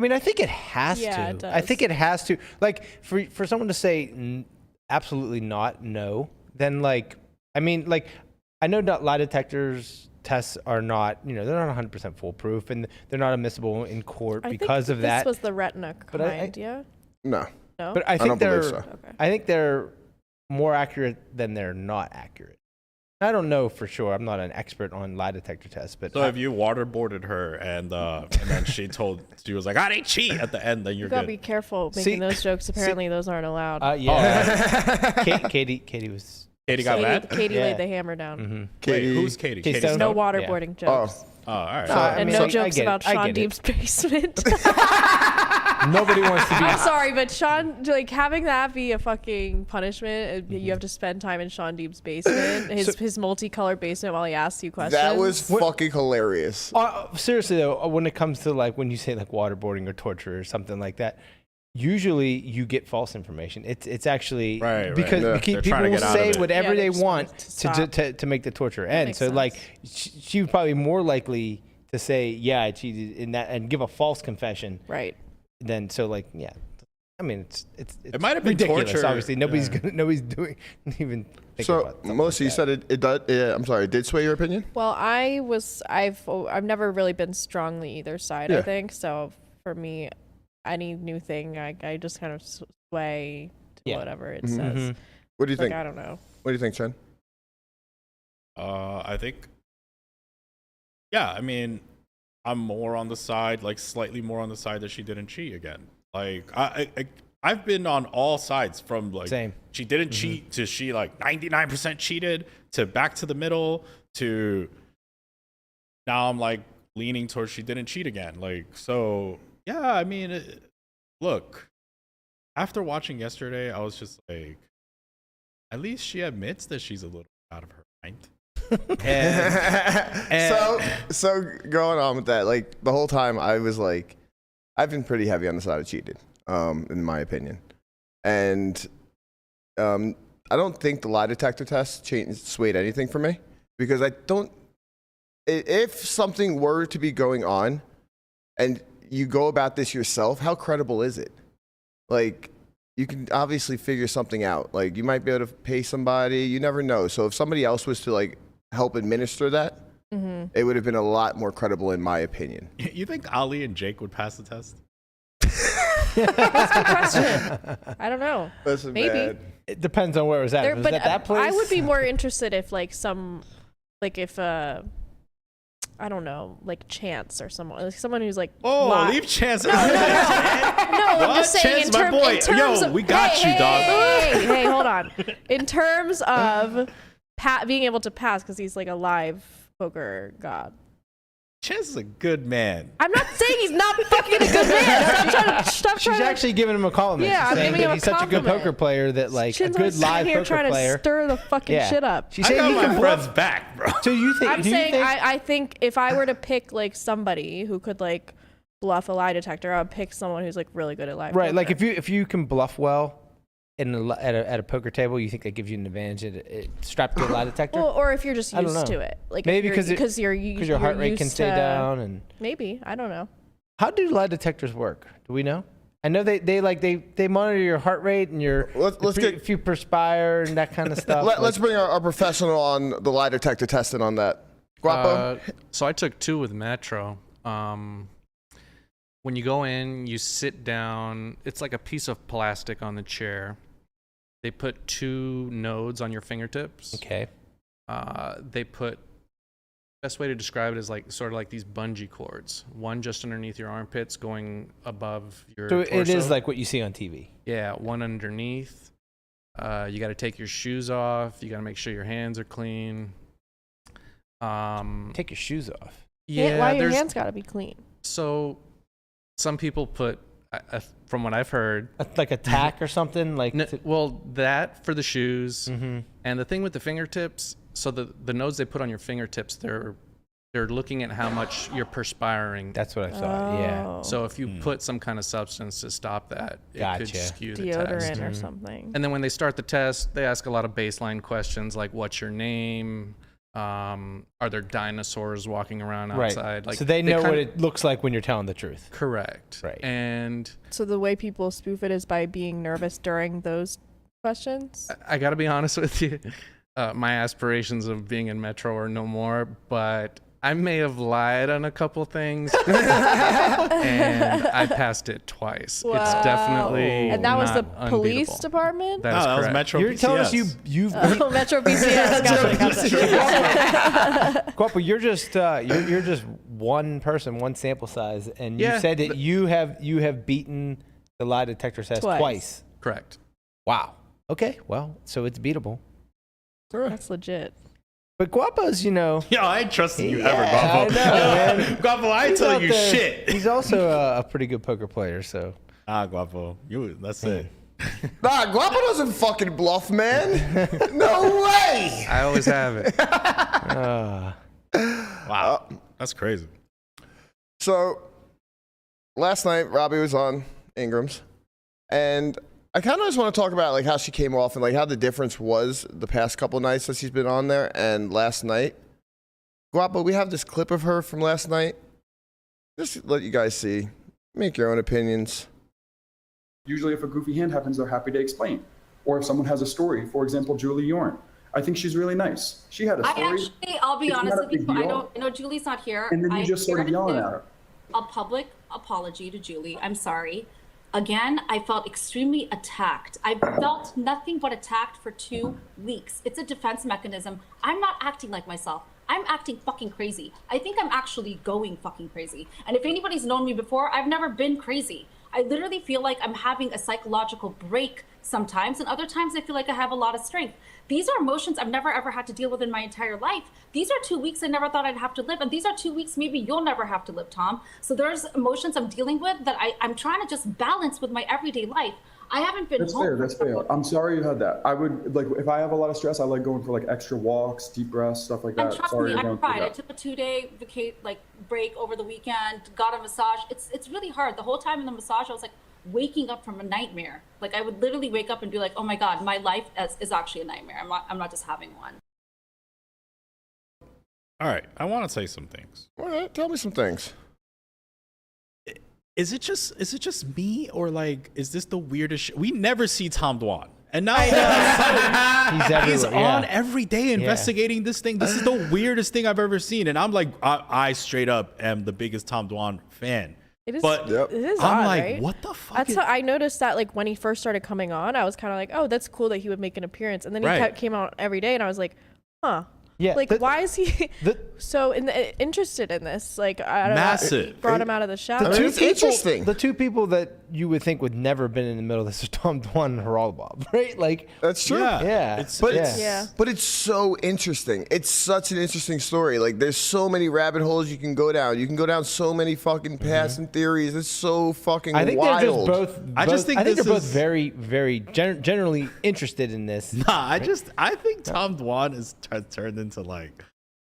Speaker 3: mean, I think it has
Speaker 5: Yeah,
Speaker 3: to.
Speaker 5: it does.
Speaker 3: I think it has to. Like, for someone to say absolutely not, no, then like, I mean, like, I know that lie detectors tests are not, you know, they're not 100% foolproof, and they're not admissible in court because of that.
Speaker 5: This was the retina
Speaker 3: But I-
Speaker 5: kind, yeah?
Speaker 2: No.
Speaker 5: No?
Speaker 3: But I
Speaker 2: don't
Speaker 3: think
Speaker 2: believe
Speaker 3: they're,
Speaker 2: so.
Speaker 5: Okay.
Speaker 3: I think they're more accurate than they're not accurate. I don't know for sure. I'm not an expert on lie detector tests, but
Speaker 4: So if you waterboarded her and then she was like, I didn't cheat at the end, then you're
Speaker 5: You gotta
Speaker 4: good.
Speaker 5: be careful making
Speaker 3: See-
Speaker 5: those jokes. Apparently, those aren't allowed.
Speaker 3: yeah, Katie was.
Speaker 4: Katie got mad?
Speaker 5: Katie
Speaker 3: Yeah.
Speaker 5: laid the hammer down.
Speaker 3: Mm-hmm.
Speaker 2: Katie,
Speaker 4: Wait, who's Katie?
Speaker 3: Katie
Speaker 4: Katie
Speaker 3: Stone?
Speaker 5: No
Speaker 4: Stone?
Speaker 5: waterboarding jokes.
Speaker 4: Oh, all right.
Speaker 3: I
Speaker 5: And
Speaker 3: mean,
Speaker 5: no
Speaker 3: I
Speaker 5: jokes
Speaker 3: get it.
Speaker 5: about
Speaker 3: I
Speaker 5: Sean
Speaker 3: get it.
Speaker 5: Deep's basement.
Speaker 3: Nobody wants to be.
Speaker 5: I'm sorry, but Sean, like having that be a fucking punishment, you have to spend time in Sean Deep's basement, his multicolored basement, while he asks you questions.
Speaker 2: that was fucking hilarious.
Speaker 3: Seriously though, when it comes to like when you say like waterboarding or torture or something like that, usually you get false information. It's actually
Speaker 4: Right,
Speaker 3: because
Speaker 2: right.
Speaker 3: because
Speaker 4: They're
Speaker 3: people
Speaker 4: trying to
Speaker 3: will
Speaker 4: get out
Speaker 3: say
Speaker 4: of it.
Speaker 3: whatever
Speaker 5: Yeah, they
Speaker 3: they
Speaker 5: just
Speaker 3: want
Speaker 5: want it to
Speaker 3: to make the torture end.
Speaker 5: makes
Speaker 3: So like
Speaker 5: sense.
Speaker 3: she was probably more likely to say yeah I cheated in that and give a false confession
Speaker 5: right.
Speaker 3: than so like yeah. I mean it's
Speaker 4: It might have been
Speaker 3: ridiculous.
Speaker 4: torture.
Speaker 3: Obviously nobody's
Speaker 4: Yeah.
Speaker 3: nobody's doing even thinking
Speaker 2: So,
Speaker 3: about something
Speaker 2: Melissa, you
Speaker 3: like
Speaker 2: said it does. Yeah, I'm sorry. It did sway your opinion?
Speaker 5: Well, I've never really been strongly either side.
Speaker 2: Yeah.
Speaker 5: I think so. For me, any new thing, I just kind of sway to
Speaker 3: Yeah.
Speaker 5: whatever it
Speaker 2: Mhm.
Speaker 5: says.
Speaker 3: Mhm.
Speaker 2: What do you
Speaker 5: Like
Speaker 2: think?
Speaker 5: I don't know.
Speaker 2: What do you think, Chen?
Speaker 4: I think, yeah, I mean, I'm more on the side, like slightly more on the side that she didn't cheat again. Like I've been on all sides from like
Speaker 3: Same.
Speaker 4: she didn't cheat to she like 99% cheated to back to the middle to now I'm like leaning towards she didn't cheat again. Like, so yeah, I mean, look, after watching yesterday, I was just like, at least she admits that she's a little out of her mind.
Speaker 2: So going on with that, like the whole time I was like, I've been pretty heavy on the side of cheated, in my opinion, and I don't think the lie detector test swayed anything for me because I don't. If something were to be going on, and you go about this yourself, how credible is it? Like, you can obviously figure something out. Like, you might be able to pay somebody. You never know. So if somebody else was to, like, help administer that, it would have been a lot more credible, in my opinion.
Speaker 4: You think Ali and Jake would pass the test?
Speaker 5: That's a good question. I don't know.
Speaker 2: Listen,
Speaker 5: Maybe.
Speaker 2: man.
Speaker 3: It depends on where it was at. Was
Speaker 5: But
Speaker 3: it at that place?
Speaker 5: I would be more interested if like if I don't know, like Chance or someone who's like.
Speaker 4: Oh, leave Chance.
Speaker 5: No, I'm just saying.
Speaker 4: Chance, my boy. Yo, we got you, dog.
Speaker 5: Hey, hold on. In terms of being able to pass, because he's like a live poker god.
Speaker 4: Chance is a good man.
Speaker 5: I'm not saying he's not fucking a good man.
Speaker 3: She's actually giving him a compliment.
Speaker 5: Yeah,
Speaker 3: She's
Speaker 5: I'm
Speaker 3: saying
Speaker 5: giving him
Speaker 3: that
Speaker 5: a
Speaker 3: he's such a good
Speaker 5: compliment.
Speaker 3: poker player that like
Speaker 5: Chin's
Speaker 3: a good live
Speaker 5: here
Speaker 3: poker
Speaker 5: trying
Speaker 3: player.
Speaker 5: to stir the fucking shit up.
Speaker 3: She's
Speaker 4: I
Speaker 3: saying
Speaker 4: got
Speaker 3: he
Speaker 4: my
Speaker 3: can
Speaker 4: friend's
Speaker 3: bluff.
Speaker 4: back, bro.
Speaker 3: So you think?
Speaker 5: I'm
Speaker 3: do you
Speaker 5: saying
Speaker 3: think,
Speaker 5: I think if I were to pick like somebody who could like bluff a lie detector, I would pick someone who's like really good at live
Speaker 3: right?
Speaker 5: poker.
Speaker 3: Like if you can bluff well at a poker table, you think that gives you an advantage strapped to a lie detector?
Speaker 5: Well, or if you're just
Speaker 3: I don't
Speaker 5: used
Speaker 3: know.
Speaker 5: to it, like
Speaker 3: Maybe
Speaker 5: because your
Speaker 3: heart rate can stay down and
Speaker 5: maybe I don't know.
Speaker 3: how do lie detectors work? Do we know? I know they monitor your heart rate and your if you perspire and that kind of stuff.
Speaker 2: Let's bring our professional on the lie detector testing on that. Guapo?
Speaker 6: So I took 2 with Metro. When you go in, you sit down. It's like a piece of plastic on the chair. They put 2 nodes on your fingertips.
Speaker 3: Okay.
Speaker 6: They put, best way to describe it is like sort of like these bungee cords. One just underneath your armpits, going above your torso.
Speaker 3: It is like what you see on TV.
Speaker 6: Yeah, one underneath. You got to take your shoes off. You got to make sure your hands are clean.
Speaker 3: Take your shoes off.
Speaker 6: Yeah,
Speaker 5: Why your hands gotta be clean?
Speaker 6: So some people put, from what I've heard,
Speaker 3: Like a tack or something. Like
Speaker 6: well, that for the shoes, and the thing with the fingertips. So the nodes they put on your fingertips, they're looking at how much you're perspiring.
Speaker 3: That's what I thought. Yeah.
Speaker 6: So if you put some kind of substance to stop that, it could skew the
Speaker 5: Deodorant
Speaker 6: test.
Speaker 5: or something.
Speaker 6: And then when they start the test, they ask a lot of baseline questions like, "What's your name? Are there dinosaurs walking around outside?"
Speaker 3: Right.
Speaker 6: Like,
Speaker 3: so they know what it looks like when you're telling the truth.
Speaker 6: Correct.
Speaker 3: Right.
Speaker 6: And
Speaker 5: So the way people spoof it is by being nervous during those questions.
Speaker 6: I got to be honest with you. My aspirations of being in Metro are no more, but I may have lied on a couple things, and I passed it twice.
Speaker 5: Wow.
Speaker 6: It's definitely
Speaker 5: And that was the
Speaker 6: not
Speaker 5: police
Speaker 6: unbeatable.
Speaker 5: department?
Speaker 6: That is
Speaker 4: that was
Speaker 6: correct.
Speaker 4: Metro
Speaker 3: You're
Speaker 4: PCS.
Speaker 3: telling us you've
Speaker 5: Oh, Metro BCS. Gotcha.
Speaker 3: Guapo, you're just one person, one sample size, and you
Speaker 6: Yeah,
Speaker 3: said that you have beaten the lie detector test twice.
Speaker 6: Correct.
Speaker 3: Wow. Okay. Well, so it's beatable.
Speaker 5: That's legit.
Speaker 3: But Guapo's,
Speaker 4: Yo, I ain't trusting you
Speaker 3: Yeah,
Speaker 4: ever, Guapo.
Speaker 3: I know, man.
Speaker 4: Guapo, I ain't
Speaker 3: He's
Speaker 4: telling
Speaker 3: out
Speaker 4: you
Speaker 3: there.
Speaker 4: shit.
Speaker 3: He's also a pretty good poker player, so.
Speaker 4: Guapo, that's it.
Speaker 2: Nah, Guapo doesn't fucking bluff, man. No way.
Speaker 6: I always have it.
Speaker 4: Wow, that's crazy.
Speaker 2: So, last night, Robbi was on Ingram's, and I kind of just want to talk about like how she came off and like how the difference was the past couple nights that she's been on there and last night. Guapo, we have this clip of her from last night. Just let you guys see. Make your own opinions.
Speaker 9: Usually if a goofy hand happens, they're happy to explain. Or if someone has a story, for example, Julie Yorn. I think she's really nice. She had a story.
Speaker 10: I'll be
Speaker 9: It's
Speaker 10: honest
Speaker 9: not a
Speaker 10: with you.
Speaker 9: big
Speaker 10: I
Speaker 9: deal.
Speaker 10: know Julie's not here.
Speaker 9: And then you just started yelling at her.
Speaker 10: A public apology to Julie. I'm sorry. Again, I felt extremely attacked. I felt nothing but attacked for 2 weeks. It's a defense mechanism. I'm not acting like myself. I'm acting fucking crazy. I think I'm actually going fucking crazy. And if anybody's known me before, I've never been crazy. I literally feel like I'm having a psychological break sometimes, and other times I feel like I have a lot of strength. These are emotions I've never ever had to deal with in my entire life. These are 2 weeks I never thought I'd have to live, and these are 2 weeks maybe you'll never have to live, Tom. So there's emotions I'm dealing with that I'm trying to just balance with my everyday life. I haven't been
Speaker 9: That's
Speaker 10: home.
Speaker 9: fair, that's fair. I'm sorry you had that. I would, like, if I have a lot of stress, I like going for like extra walks, deep breaths, stuff like
Speaker 10: And
Speaker 9: that.
Speaker 10: trust
Speaker 9: Sorry
Speaker 10: me,
Speaker 9: you're
Speaker 10: I
Speaker 9: going through
Speaker 10: tried. I
Speaker 9: that.
Speaker 10: took a 2-day break over the weekend, got a massage. It's really hard. The whole time in the massage, I was like waking up from a nightmare. Like I would literally wake up and be like, oh my God, my life is actually a nightmare. I'm not just having one.
Speaker 4: All right, I want to say some things.
Speaker 2: All right, tell me some things.
Speaker 4: is it just me, or like, is this the weirdest shit? We never see Tom Dwan. And now he's on every day investigating this thing. This is the weirdest thing I've ever seen. And I'm like, I straight up am the biggest Tom Dwan fan.
Speaker 5: It is,
Speaker 4: but
Speaker 5: it is
Speaker 4: I'm
Speaker 5: odd,
Speaker 4: like,
Speaker 5: right?
Speaker 4: what the fuck?
Speaker 5: That's how I noticed that, like, when he first started coming on, I was kind of like, oh, that's cool that he would make an appearance. And then he came out every day, and I was like, huh.
Speaker 3: Yeah,
Speaker 5: like, why is he so interested in this? Like, I don't know. Brought him out of the shadow.
Speaker 2: It's interesting.
Speaker 3: The two people that you would think would never have been in the middle of this are Tom Dwan and Haralabob, right? Like,
Speaker 2: that's true.
Speaker 3: Yeah.
Speaker 2: But it's so interesting. It's such an interesting story. Like, there's so many rabbit holes you can go down. You can go down so many fucking paths and theories. It's so fucking wild.
Speaker 3: I think they're just both.
Speaker 4: I think
Speaker 3: they're both very, very generally interested in this.
Speaker 4: Nah, I think Tom Dwan is turned into like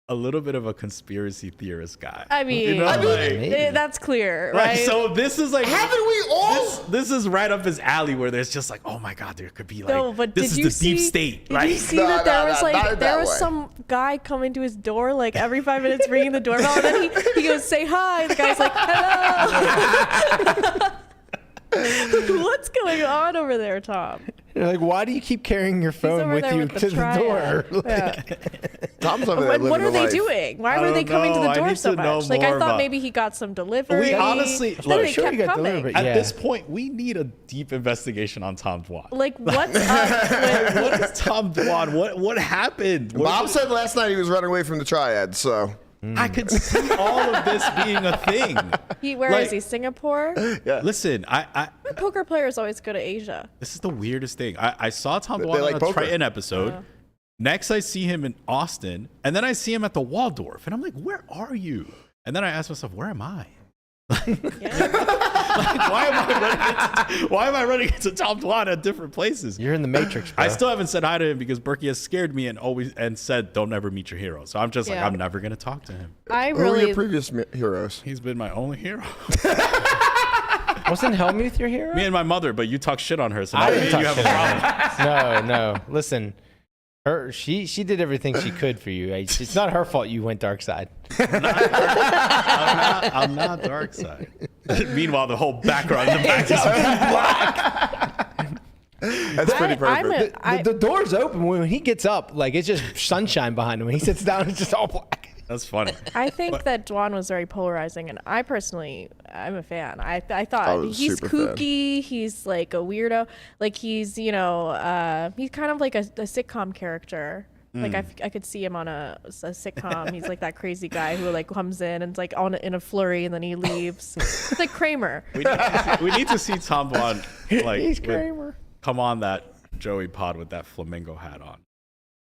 Speaker 4: a little bit of a conspiracy theorist guy.
Speaker 5: I mean, that's clear, right?
Speaker 4: So this is like,
Speaker 2: haven't we all?
Speaker 4: This is right up his alley, where there's just like, oh my god, there could be like,
Speaker 5: no, but
Speaker 4: this is the deep state.
Speaker 5: Did you see that there was some guy coming to his door like every 5 minutes, ringing the doorbell, and then he goes, say hi. The guy's like, hello. What's going on over there, Tom?
Speaker 3: You're like, why do you keep carrying your phone with you to the door?
Speaker 2: Tom's over there living
Speaker 5: what are they
Speaker 2: life.
Speaker 5: doing? Why were they coming to the door so much? Like, I thought maybe he got some delivery.
Speaker 4: We honestly,
Speaker 5: then they kept coming.
Speaker 4: At this point, we need a deep investigation on Tom Dwan.
Speaker 5: Like, what's up with
Speaker 4: what is Tom Dwan? What happened?
Speaker 2: Bob said last night he was running away from the triad, so.
Speaker 4: I could see all of this being a thing.
Speaker 5: Where is he? Singapore?
Speaker 2: Yeah.
Speaker 4: Listen,
Speaker 5: poker players always go to Asia.
Speaker 4: This is the weirdest thing. I saw Tom Dwan
Speaker 2: like
Speaker 4: on a
Speaker 2: poker.
Speaker 4: Triton episode. Next, I see him in Austin, and then I see him at the Waldorf, and I'm like, where are you? And then I ask myself, where am I? Why am I running into Tom Dwan at different places?
Speaker 3: You're in the Matrix, bro.
Speaker 4: I still haven't said hi to him because Berkey has scared me and said don't never meet your hero. So I'm just like, I'm never gonna talk to him.
Speaker 2: Who were your previous heroes?
Speaker 4: He's been my only hero.
Speaker 3: Wasn't Helmuth your hero?
Speaker 4: Me and my mother, but you talk shit on her, so now
Speaker 3: I
Speaker 4: me
Speaker 3: didn't
Speaker 4: and you
Speaker 3: talk
Speaker 4: have a
Speaker 3: shit
Speaker 4: problem.
Speaker 3: No. Listen, she did everything she could for you. It's not her fault you went dark side.
Speaker 4: I'm not dark side. Meanwhile, the whole background in the back is black.
Speaker 2: That's pretty perfect.
Speaker 3: The door's open when he gets up. Like, it's just sunshine behind him. When he sits down, it's just all black.
Speaker 4: That's funny.
Speaker 5: I think that Dwan was very polarizing, and I'm a fan. I thought he's kooky. He's like a weirdo. Like, he's he's kind of like a sitcom character. Like, I could see him on a sitcom. He's like that crazy guy who like comes in and like in a flurry and then he leaves. It's like Kramer.
Speaker 4: We need to see Tom Dwan
Speaker 3: He's Kramer.
Speaker 4: Come on that Joey pod with that flamingo hat on.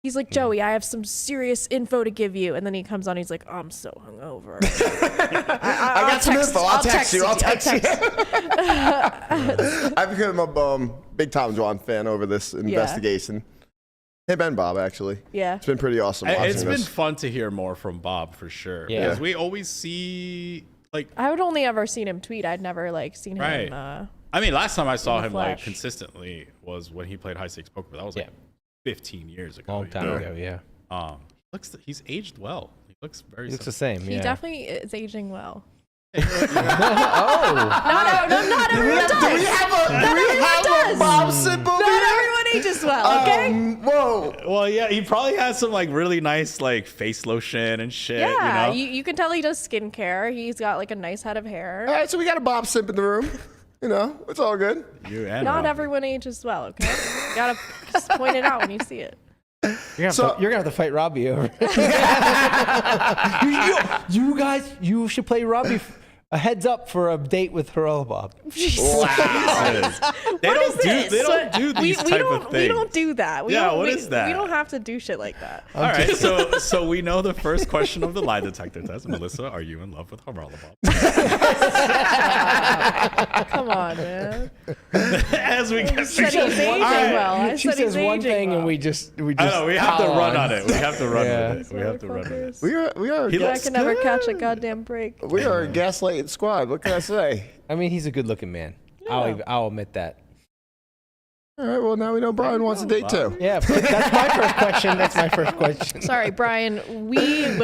Speaker 5: He's like, Joey, I have some serious info to give you. And then he comes on, he's like, I'm so hungover.
Speaker 2: I got some info. I'll text you. I've become a big Tom Dwan fan over this investigation. Him and Bob, actually.
Speaker 5: Yeah.
Speaker 2: It's been pretty awesome watching
Speaker 4: It's been
Speaker 2: this.
Speaker 4: fun to hear more from Bob, for sure.
Speaker 3: Yeah.
Speaker 4: Because we always see, like...
Speaker 5: I would only ever seen him tweet. I'd never, like, seen him...
Speaker 4: I mean, last time I saw him, like,
Speaker 5: flesh.
Speaker 4: consistently was when he played High Stakes Poker, but that was, like, 15 years ago.
Speaker 3: Long time ago, yeah.
Speaker 4: He's aged well. He looks very...
Speaker 3: He looks the same,
Speaker 5: He
Speaker 3: yeah.
Speaker 5: definitely is aging well.
Speaker 3: Oh.
Speaker 5: Not everyone does.
Speaker 2: Do we have a Bob sip over
Speaker 5: Not
Speaker 2: here?
Speaker 5: everyone ages well, okay?
Speaker 2: Whoa.
Speaker 4: Well, yeah, he probably has some, like, really nice, like, face lotion and shit,
Speaker 5: Yeah,
Speaker 4: you know?
Speaker 5: you can tell he does skincare. He's got like a nice head of hair.
Speaker 2: All right, so we got a Bob simp in the room. You know, it's all good.
Speaker 4: You and
Speaker 5: Not
Speaker 4: Rob.
Speaker 5: everyone ages well, okay? You gotta just point it out when you see it.
Speaker 3: You're gonna have to fight Robbi over. you guys, you should play Robbi. A heads up for a date with Haralabob.
Speaker 4: They don't do these type of things.
Speaker 5: We don't do that.
Speaker 4: What is that?
Speaker 5: We don't have to do shit like that.
Speaker 4: All right, so we know the first question of the lie detector test. Melissa, are you in love with Haralabob?
Speaker 5: Come on, man.
Speaker 4: As we get
Speaker 5: Said he's aging well.
Speaker 3: She says one thing and we just
Speaker 4: I know, we have to
Speaker 3: pile
Speaker 4: run
Speaker 3: on.
Speaker 4: on it. We have to run
Speaker 3: Yeah.
Speaker 4: with it. We have to run with it.
Speaker 2: We are.
Speaker 5: I can never catch a goddamn break.
Speaker 2: We are a gaslighting squad. What can I say?
Speaker 3: I mean, he's a good-looking man. I'll admit that.
Speaker 2: All right. Well, now we know Brian wants a date too.
Speaker 3: Yeah, but that's my first question.
Speaker 5: Sorry, Brian. Me and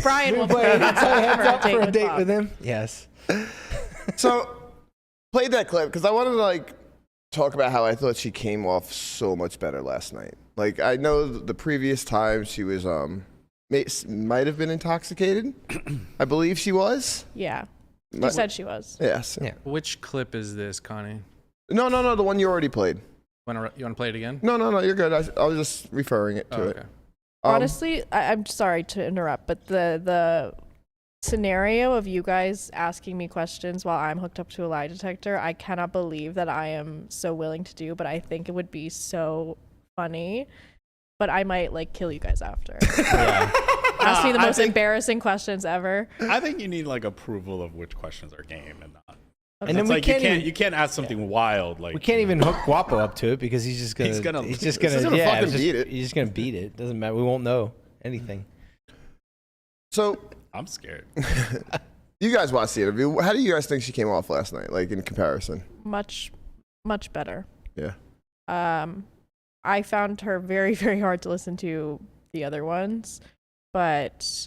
Speaker 5: Brian will
Speaker 3: Wait,
Speaker 5: play
Speaker 3: so heads up for a date
Speaker 5: Bob.
Speaker 3: with him? Yes.
Speaker 2: So played that clip because I wanted to like talk about how I thought she came off so much better last night. Like I know the previous time she was might have been intoxicated. I believe she was.
Speaker 5: Yeah. She said she was.
Speaker 2: Yes.
Speaker 3: Yeah.
Speaker 6: Which clip is this, Connie?
Speaker 2: No, the one you already played.
Speaker 6: You want to play it again?
Speaker 2: No, you're good. I was just referring it to it.
Speaker 6: Okay.
Speaker 5: Honestly, I'm sorry to interrupt, but the scenario of you guys asking me questions while I'm hooked up to a lie detector, I cannot believe that I am so willing to do, but I think it would be so funny. But I might like kill you guys after.
Speaker 3: Yeah.
Speaker 5: Ask me the most embarrassing questions ever.
Speaker 4: I think you need like approval of which questions are game and not.
Speaker 5: Okay.
Speaker 3: And then
Speaker 4: It's
Speaker 3: we
Speaker 4: like
Speaker 3: can't
Speaker 4: you can't ask something wild like
Speaker 3: We can't even hook Guapo up to it because he's just gonna.
Speaker 4: He's gonna
Speaker 3: He's
Speaker 4: lose.
Speaker 3: gonna
Speaker 2: He's fucking beat it.
Speaker 3: He's just gonna beat it. Doesn't matter. We won't know anything.
Speaker 2: So
Speaker 4: I'm scared.
Speaker 2: you guys watched the interview. How do you guys think she came off last night? Like in comparison?
Speaker 5: Much better.
Speaker 2: Yeah.
Speaker 5: I found her very, very hard to listen to the other ones, but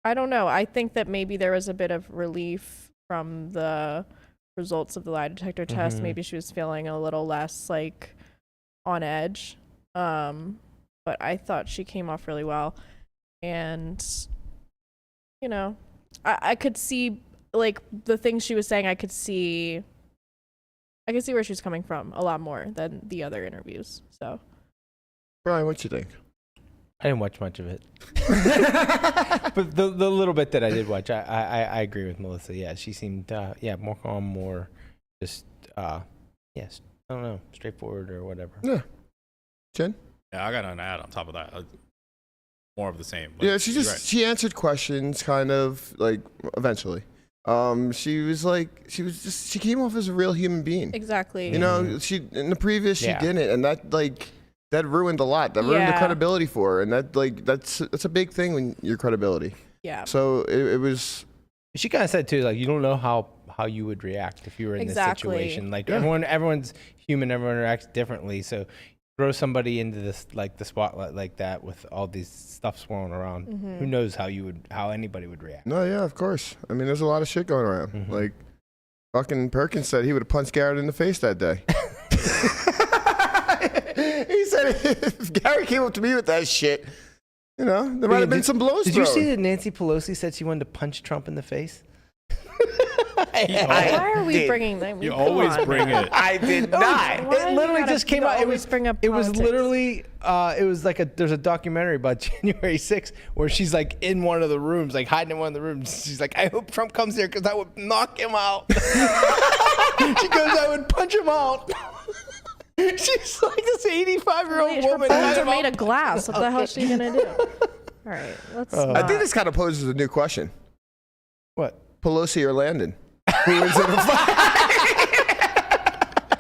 Speaker 5: I don't know. I think that maybe there was a bit of relief from the results of the lie detector test. Maybe she was feeling a little less like on edge. But I thought she came off really well. And, you know, I could see like the things she was saying. I could see where she was coming from a lot more than the other interviews. So,
Speaker 2: Brian, what you think?
Speaker 3: I didn't watch much of it, but the little bit that I did watch, I agree with Melissa. Yeah, she seemed more calm, more just yes, I don't know, straightforward or whatever.
Speaker 2: Yeah. Jen?
Speaker 4: Yeah, I got an ad on top of that. More of the same. Like,
Speaker 2: Yeah,
Speaker 4: you're right.
Speaker 2: she answered questions kind of like eventually. She came off as a real human being.
Speaker 5: exactly.
Speaker 2: You know, she in the previous she
Speaker 3: Yeah.
Speaker 2: didn't, and that ruined a lot. That ruined the
Speaker 5: Yeah.
Speaker 2: credibility for her, and that's a big thing when your credibility.
Speaker 5: Yeah.
Speaker 2: So it was.
Speaker 3: She kind of said too, like you don't know how you would react if you were in
Speaker 5: Exactly.
Speaker 3: this situation. Like
Speaker 2: Yeah.
Speaker 3: everyone's human, everyone reacts differently. So throw somebody into this like the spotlight like that with all these stuff swirling around. Who knows how anybody would react?
Speaker 2: No, yeah, of course. I mean, there's a lot of shit going around. Like, fucking Perkins said he would have punched Garrett in the face that day. He said if Garrett came up to me with that shit, you know, there might have been some blows
Speaker 3: Did you
Speaker 2: thrown.
Speaker 3: see that Nancy Pelosi said she wanted to punch Trump in the face?
Speaker 5: Why are we bringing them?
Speaker 4: You always bring it.
Speaker 3: I did not.
Speaker 5: Why
Speaker 3: It
Speaker 5: you
Speaker 3: literally
Speaker 5: gotta-
Speaker 3: just came
Speaker 5: you
Speaker 3: out. It
Speaker 5: always
Speaker 3: was
Speaker 5: bring up
Speaker 3: It was
Speaker 5: politics?
Speaker 3: literally. It was like there's a documentary about January 6th where she's like in one of the rooms, like hiding in one of the rooms. She's like, I hope Trump comes here because I would knock him out. She goes, I would punch him out. She's like this 85-year-old
Speaker 5: Her
Speaker 3: woman.
Speaker 5: bones are made of glass. What the hell is she gonna do? All right, let's.
Speaker 2: I think this kind of poses a new question:
Speaker 3: What?
Speaker 2: Pelosi or Landon? Who wins in a fight?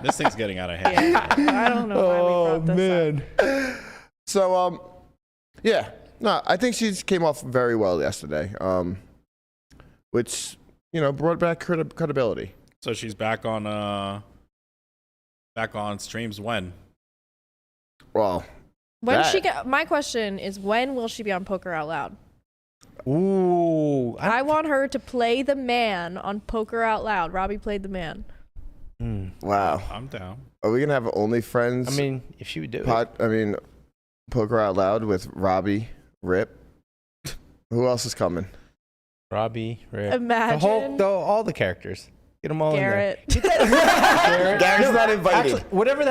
Speaker 4: This thing's getting out of hand.
Speaker 5: Yeah, I don't know why we brought this up.
Speaker 2: So, yeah, no, I think she came off very well yesterday, which brought back credibility.
Speaker 4: So she's back on streams when?
Speaker 2: Well,
Speaker 5: When
Speaker 2: that-
Speaker 5: she get, my question is, when will she be on Poker Out Loud?
Speaker 3: Ooh.
Speaker 5: I want her to play the man on Poker Out Loud. Robbi played the man.
Speaker 2: Wow.
Speaker 4: I'm down.
Speaker 2: Are we gonna have OnlyFriends?
Speaker 3: I mean, if she would do it.
Speaker 2: Poker Out Loud with Robbi, Rip. Who else is coming?
Speaker 3: Robbi, Rip.
Speaker 5: Imagine.
Speaker 3: All the characters. Get them all
Speaker 5: Garrett.
Speaker 3: in there. Garrett.
Speaker 2: Gary's not invited.
Speaker 3: Actually, whatever the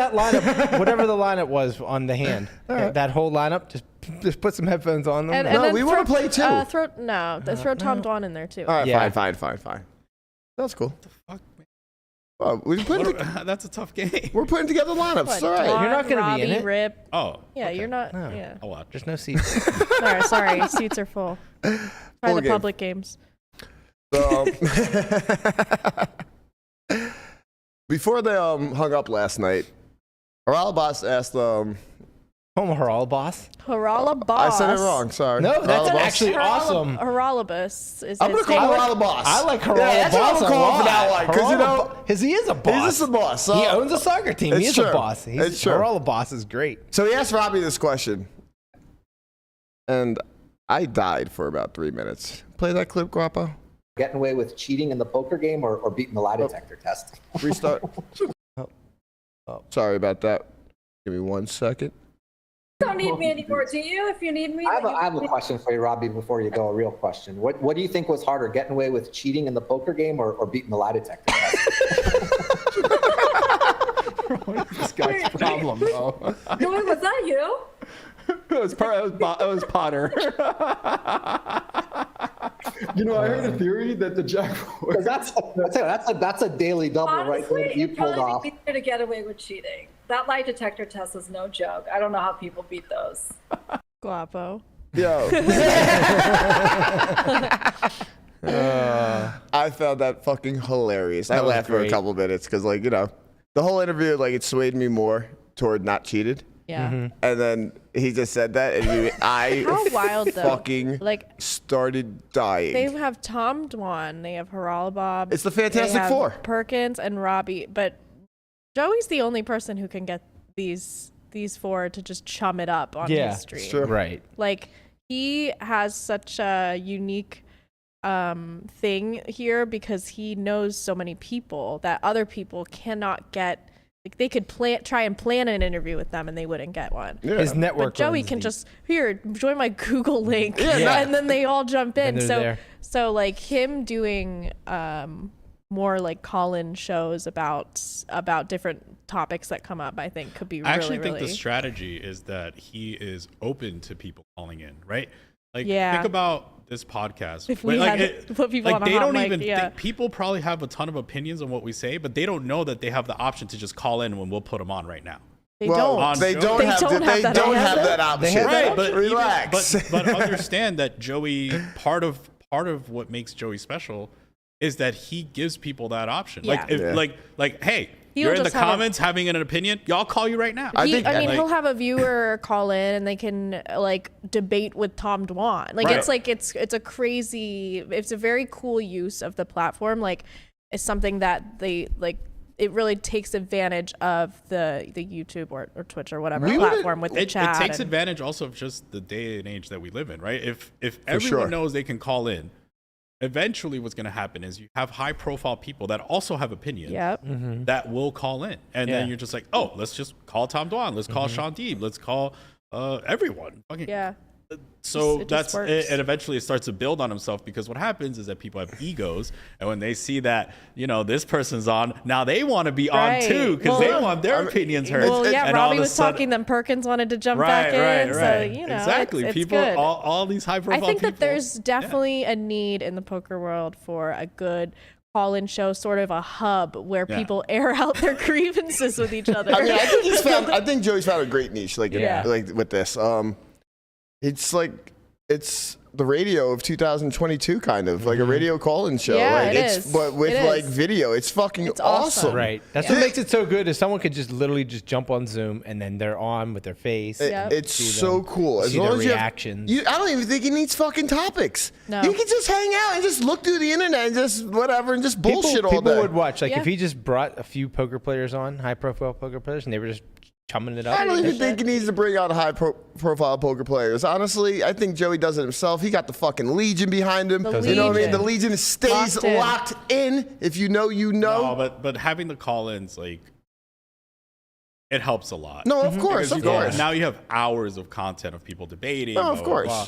Speaker 3: lineup was on the hand, that whole lineup, just put some headphones on them.
Speaker 2: No,
Speaker 5: then
Speaker 2: we wanna play too.
Speaker 5: Throw Tom Dwan in there too.
Speaker 2: All right,
Speaker 3: Yeah.
Speaker 2: fine. That's cool.
Speaker 4: Fuck,
Speaker 2: Well,
Speaker 4: that's a tough game.
Speaker 2: we're putting together lineups.
Speaker 5: What,
Speaker 2: All right.
Speaker 5: Dwan,
Speaker 3: You're not gonna be in
Speaker 5: Robbie,
Speaker 3: it.
Speaker 5: Rip.
Speaker 4: Oh.
Speaker 5: Yeah,
Speaker 4: okay.
Speaker 5: you're not.
Speaker 3: No.
Speaker 5: Yeah.
Speaker 4: I'll watch.
Speaker 3: There's no seats.
Speaker 5: Sorry, seats are full. Try
Speaker 2: Full
Speaker 5: the
Speaker 2: game.
Speaker 5: public games.
Speaker 2: So, before they hung up last night, Haralabob asked
Speaker 3: Haralabob.
Speaker 5: Haralabob.
Speaker 2: I said it wrong. Sorry.
Speaker 3: No, that's
Speaker 2: Haralabob.
Speaker 3: actually awesome.
Speaker 5: Haralabos is
Speaker 2: I'm gonna
Speaker 5: his
Speaker 2: call
Speaker 5: name.
Speaker 2: Haralabob.
Speaker 3: I like Haralabob.
Speaker 2: Yeah, that's what I'm
Speaker 3: a
Speaker 2: calling
Speaker 3: lot.
Speaker 2: for that one because
Speaker 3: Because he is a boss.
Speaker 2: he's just a boss. So
Speaker 3: He owns a soccer team. He
Speaker 2: it's
Speaker 3: is
Speaker 2: true.
Speaker 3: a boss.
Speaker 2: It's true.
Speaker 3: Haralabob is great.
Speaker 2: So he asked Robbi this question, and I died for about 3 minutes. Play that clip, Guapo.
Speaker 11: getting away with cheating in the poker game or beating the lie detector test?
Speaker 2: Restart. Sorry about that. Give me 1 second.
Speaker 10: Don't need me anymore, do you? If you need me,
Speaker 11: I have a question for you, Robbi, before you go, a real question. What do you think was harder, getting away with cheating in the poker game or beating the lie detector test?
Speaker 7: What is this guy's problem, though?
Speaker 10: Joey, was that you?
Speaker 7: It was Potter.
Speaker 9: You know, I heard a theory that the Jaguars.
Speaker 11: That's a daily double.
Speaker 10: Honestly,
Speaker 11: right there that you
Speaker 10: it'd
Speaker 11: pulled
Speaker 10: probably
Speaker 11: off.
Speaker 10: be easier to get away with cheating. That lie detector test is no joke. I don't know how people beat those.
Speaker 5: Guapo.
Speaker 2: Yo. I found that fucking hilarious. I
Speaker 3: That was
Speaker 2: laughed for a
Speaker 3: great.
Speaker 2: couple minutes because, like, you know, the whole interview, like, it swayed me more toward not cheated.
Speaker 5: Yeah.
Speaker 2: And then he just said that, and
Speaker 5: How wild, though.
Speaker 2: fucking
Speaker 5: Like,
Speaker 2: started dying.
Speaker 5: they have Tom Dwan, they have Haralabob.
Speaker 2: It's the Fantastic
Speaker 5: they have
Speaker 2: Four.
Speaker 5: Perkins and Robbi, but Joey's the only person who can get these four to just chum it up on his stream.
Speaker 2: It's true.
Speaker 3: Right.
Speaker 5: Like, he has such a unique thing here because he knows so many people that other people cannot get. Like, they could try and plan an interview with them and they wouldn't get one.
Speaker 2: Yeah.
Speaker 3: His network.
Speaker 5: But Joey
Speaker 3: runs
Speaker 5: can
Speaker 3: deep.
Speaker 5: just, here, join my Google link.
Speaker 2: Yeah.
Speaker 5: And then they all jump in.
Speaker 3: And they're there.
Speaker 5: So like him doing more like call-in shows about different topics that come up, I think could be
Speaker 4: I actually
Speaker 5: really,
Speaker 4: think
Speaker 5: really...
Speaker 4: the strategy is that he is open to people calling in, right? Like,
Speaker 5: Yeah.
Speaker 4: think about this podcast.
Speaker 5: If we
Speaker 4: like,
Speaker 5: had to put people on a
Speaker 4: they
Speaker 5: hot
Speaker 4: don't
Speaker 5: mic,
Speaker 4: even
Speaker 5: yeah.
Speaker 4: think, people probably have a ton of opinions on what we say, but they don't know that they have the option to just call in when we'll put them on right now.
Speaker 5: They
Speaker 2: Well,
Speaker 5: don't.
Speaker 2: they don't
Speaker 5: They
Speaker 2: have
Speaker 5: don't
Speaker 2: that-
Speaker 5: have
Speaker 2: they
Speaker 5: that
Speaker 2: don't
Speaker 5: option.
Speaker 2: have that option.
Speaker 4: Right, but
Speaker 2: relax.
Speaker 4: But understand that Joey, part of what makes Joey special is that he gives people that option.
Speaker 5: Yeah.
Speaker 4: Like, if,
Speaker 2: Yeah.
Speaker 4: like, hey,
Speaker 5: He'll
Speaker 4: you're in the
Speaker 5: just have
Speaker 4: comments having an opinion. Y'all call you right now.
Speaker 2: I
Speaker 5: I
Speaker 2: think-
Speaker 5: mean,
Speaker 4: like-
Speaker 5: he'll have a viewer call in and they can like debate with Tom Dwan. Like,
Speaker 4: Right.
Speaker 5: it's like it's a crazy, it's a very cool use of the platform. Like, it's something that they like. It really takes advantage of the YouTube or Twitch or whatever
Speaker 2: We would've-
Speaker 5: platform with the
Speaker 4: It
Speaker 5: chat.
Speaker 4: takes
Speaker 5: and-
Speaker 4: advantage also of just the day and age that we live in, right? If everyone
Speaker 2: sure.
Speaker 4: knows they can call in, eventually what's going to happen is you have high profile people that also have opinions
Speaker 5: Yep.
Speaker 4: that will call in. And then
Speaker 3: Yeah.
Speaker 4: you're just like, oh, let's just call Tom Dwan. Let's call Sean Deeb. Let's call everyone. Fucking
Speaker 5: Yeah.
Speaker 4: So
Speaker 5: It just
Speaker 4: that's
Speaker 5: works.
Speaker 4: it, and eventually it starts to build on himself because what happens is that people have egos, and when they see that this person's on, now they want to be
Speaker 5: Right.
Speaker 4: on too because
Speaker 5: Well,
Speaker 4: they want their opinions heard.
Speaker 5: Well, yeah,
Speaker 4: and all
Speaker 5: Robbie
Speaker 4: of a
Speaker 5: was
Speaker 4: sudden-
Speaker 5: talking, then Perkins wanted to jump
Speaker 4: right,
Speaker 5: back in.
Speaker 4: right, right.
Speaker 5: So,
Speaker 4: Exactly.
Speaker 5: it's
Speaker 4: People,
Speaker 5: good.
Speaker 4: all these high profile
Speaker 5: I think
Speaker 4: people.
Speaker 5: that there's definitely a need in the poker world for a good call-in show, sort of a hub where
Speaker 4: Yeah.
Speaker 5: people air out their grievances with each other.
Speaker 2: I mean, I think Joey's found a great niche, like
Speaker 5: Yeah.
Speaker 2: like with this. It's like it's the radio of 2022, kind of like a radio call-in show.
Speaker 5: Yeah,
Speaker 2: like,
Speaker 5: it
Speaker 2: it's
Speaker 5: is.
Speaker 2: but with
Speaker 5: It
Speaker 2: like
Speaker 5: is.
Speaker 2: video. It's fucking
Speaker 5: It's
Speaker 2: awesome.
Speaker 5: awesome.
Speaker 3: Right. That's
Speaker 5: Yeah.
Speaker 3: what makes it so good. Is someone could just literally just jump on Zoom and then they're on with their face.
Speaker 5: Yep.
Speaker 2: It's
Speaker 3: See
Speaker 2: so
Speaker 3: them,
Speaker 2: cool. As
Speaker 3: see
Speaker 2: long
Speaker 3: their
Speaker 2: as you have-
Speaker 3: reactions.
Speaker 2: I don't even think he needs fucking topics.
Speaker 5: No.
Speaker 2: He can just hang out and just look through the internet and just whatever and just bullshit
Speaker 3: people
Speaker 2: all day.
Speaker 3: would watch. Like
Speaker 5: Yeah.
Speaker 3: if he just brought a few poker players on, high profile poker players, and they were just chumming it up.
Speaker 2: I don't even
Speaker 5: shit.
Speaker 2: think he needs to bring out high-profile poker players. Honestly, I think Joey does it himself. He got the fucking Legion behind him.
Speaker 5: The
Speaker 2: You know what I mean?
Speaker 5: Legion.
Speaker 2: The Legion stays
Speaker 5: Locked in.
Speaker 2: locked in. If you know, you know.
Speaker 4: No, but having the call-ins, like, it helps a lot.
Speaker 2: No, of course,
Speaker 4: Because
Speaker 2: of
Speaker 4: you go-
Speaker 2: course.
Speaker 4: Now you have hours of content of people debating.
Speaker 2: No, of
Speaker 4: blah, blah,
Speaker 2: course.
Speaker 4: blah.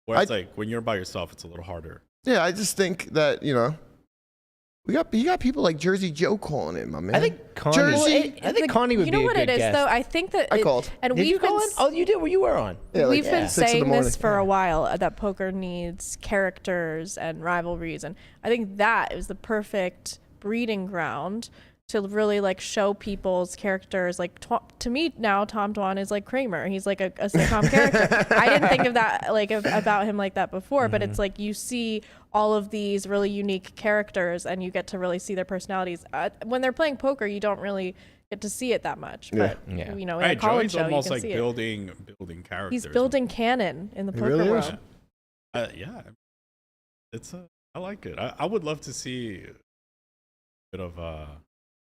Speaker 4: Whereas,
Speaker 2: I-
Speaker 4: like, when you're by yourself, it's a little harder.
Speaker 2: Yeah, I just think that you got people like Jersey Joe calling in, my man.
Speaker 3: I think Connie.
Speaker 2: Jersey-
Speaker 3: I think Connie would
Speaker 5: you
Speaker 3: be
Speaker 5: know
Speaker 3: a
Speaker 5: what
Speaker 3: good
Speaker 5: it is
Speaker 3: guest.
Speaker 5: though. I think that
Speaker 2: I called.
Speaker 5: and
Speaker 3: Did you
Speaker 5: we've been
Speaker 3: call in? Oh, you did. Well, you were on.
Speaker 2: Yeah, like
Speaker 5: we've been
Speaker 2: 6 in the
Speaker 5: saying
Speaker 2: morning.
Speaker 5: this for a while that poker needs characters and rivalries, and I think that is the perfect breeding ground to really like show people's characters. Like to me now, Tom Dwan is like Kramer. He's like a sitcom character. I didn't think of that like about him like that before, but it's like you see all of these really unique characters, and you get to really see their personalities. When they're playing poker, you don't really get to see it that much.
Speaker 2: Yeah.
Speaker 5: But
Speaker 3: Yeah.
Speaker 5: in a
Speaker 4: Right,
Speaker 5: call-in
Speaker 4: Joey's
Speaker 5: show,
Speaker 4: almost
Speaker 5: you can
Speaker 4: like
Speaker 5: see
Speaker 4: building characters.
Speaker 5: He's building canon in the
Speaker 2: He
Speaker 5: poker
Speaker 2: really is.
Speaker 5: world.
Speaker 4: Yeah, I like it. I would love to see a bit of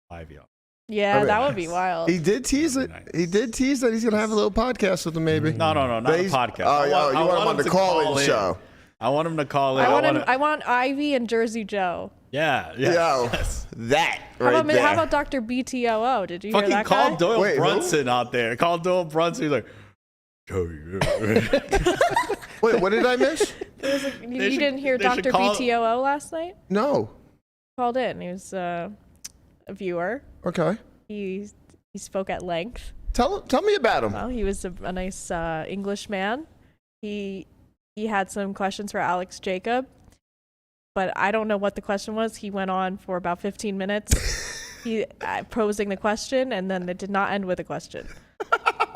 Speaker 4: live y'all.
Speaker 5: Yeah,
Speaker 2: I
Speaker 5: that
Speaker 2: mean,
Speaker 5: would be wild.
Speaker 2: He did tease it.
Speaker 4: That'd be
Speaker 2: He did tease that he's gonna have a little podcast with him, maybe.
Speaker 4: No, not a
Speaker 2: He's-
Speaker 4: podcast.
Speaker 2: Oh,
Speaker 4: I
Speaker 2: you want him on the
Speaker 4: to
Speaker 2: call-in
Speaker 4: call in.
Speaker 2: show.
Speaker 4: I want him to call it.
Speaker 5: I want Ivy and Jersey Joe.
Speaker 4: Yeah.
Speaker 2: Yo,
Speaker 4: Yes.
Speaker 2: that right
Speaker 5: How
Speaker 2: there.
Speaker 5: about Dr. BTOO? Did you
Speaker 4: Fucking
Speaker 5: hear that
Speaker 4: call
Speaker 5: guy?
Speaker 4: Doyle
Speaker 2: Wait, who?
Speaker 4: Brunson out there. Call Doyle Brunson. He's like,
Speaker 2: Wait, what did I miss?
Speaker 5: You didn't hear Dr. BTOO last night?
Speaker 2: No.
Speaker 5: Called in. He was a viewer.
Speaker 2: Okay.
Speaker 5: He spoke at length.
Speaker 2: Tell me about him.
Speaker 5: Well, he was a nice English man. He had some questions for Alex Jacob, but I don't know what the question was. He went on for about 15 minutes, posing the question, and then it did not end with a question.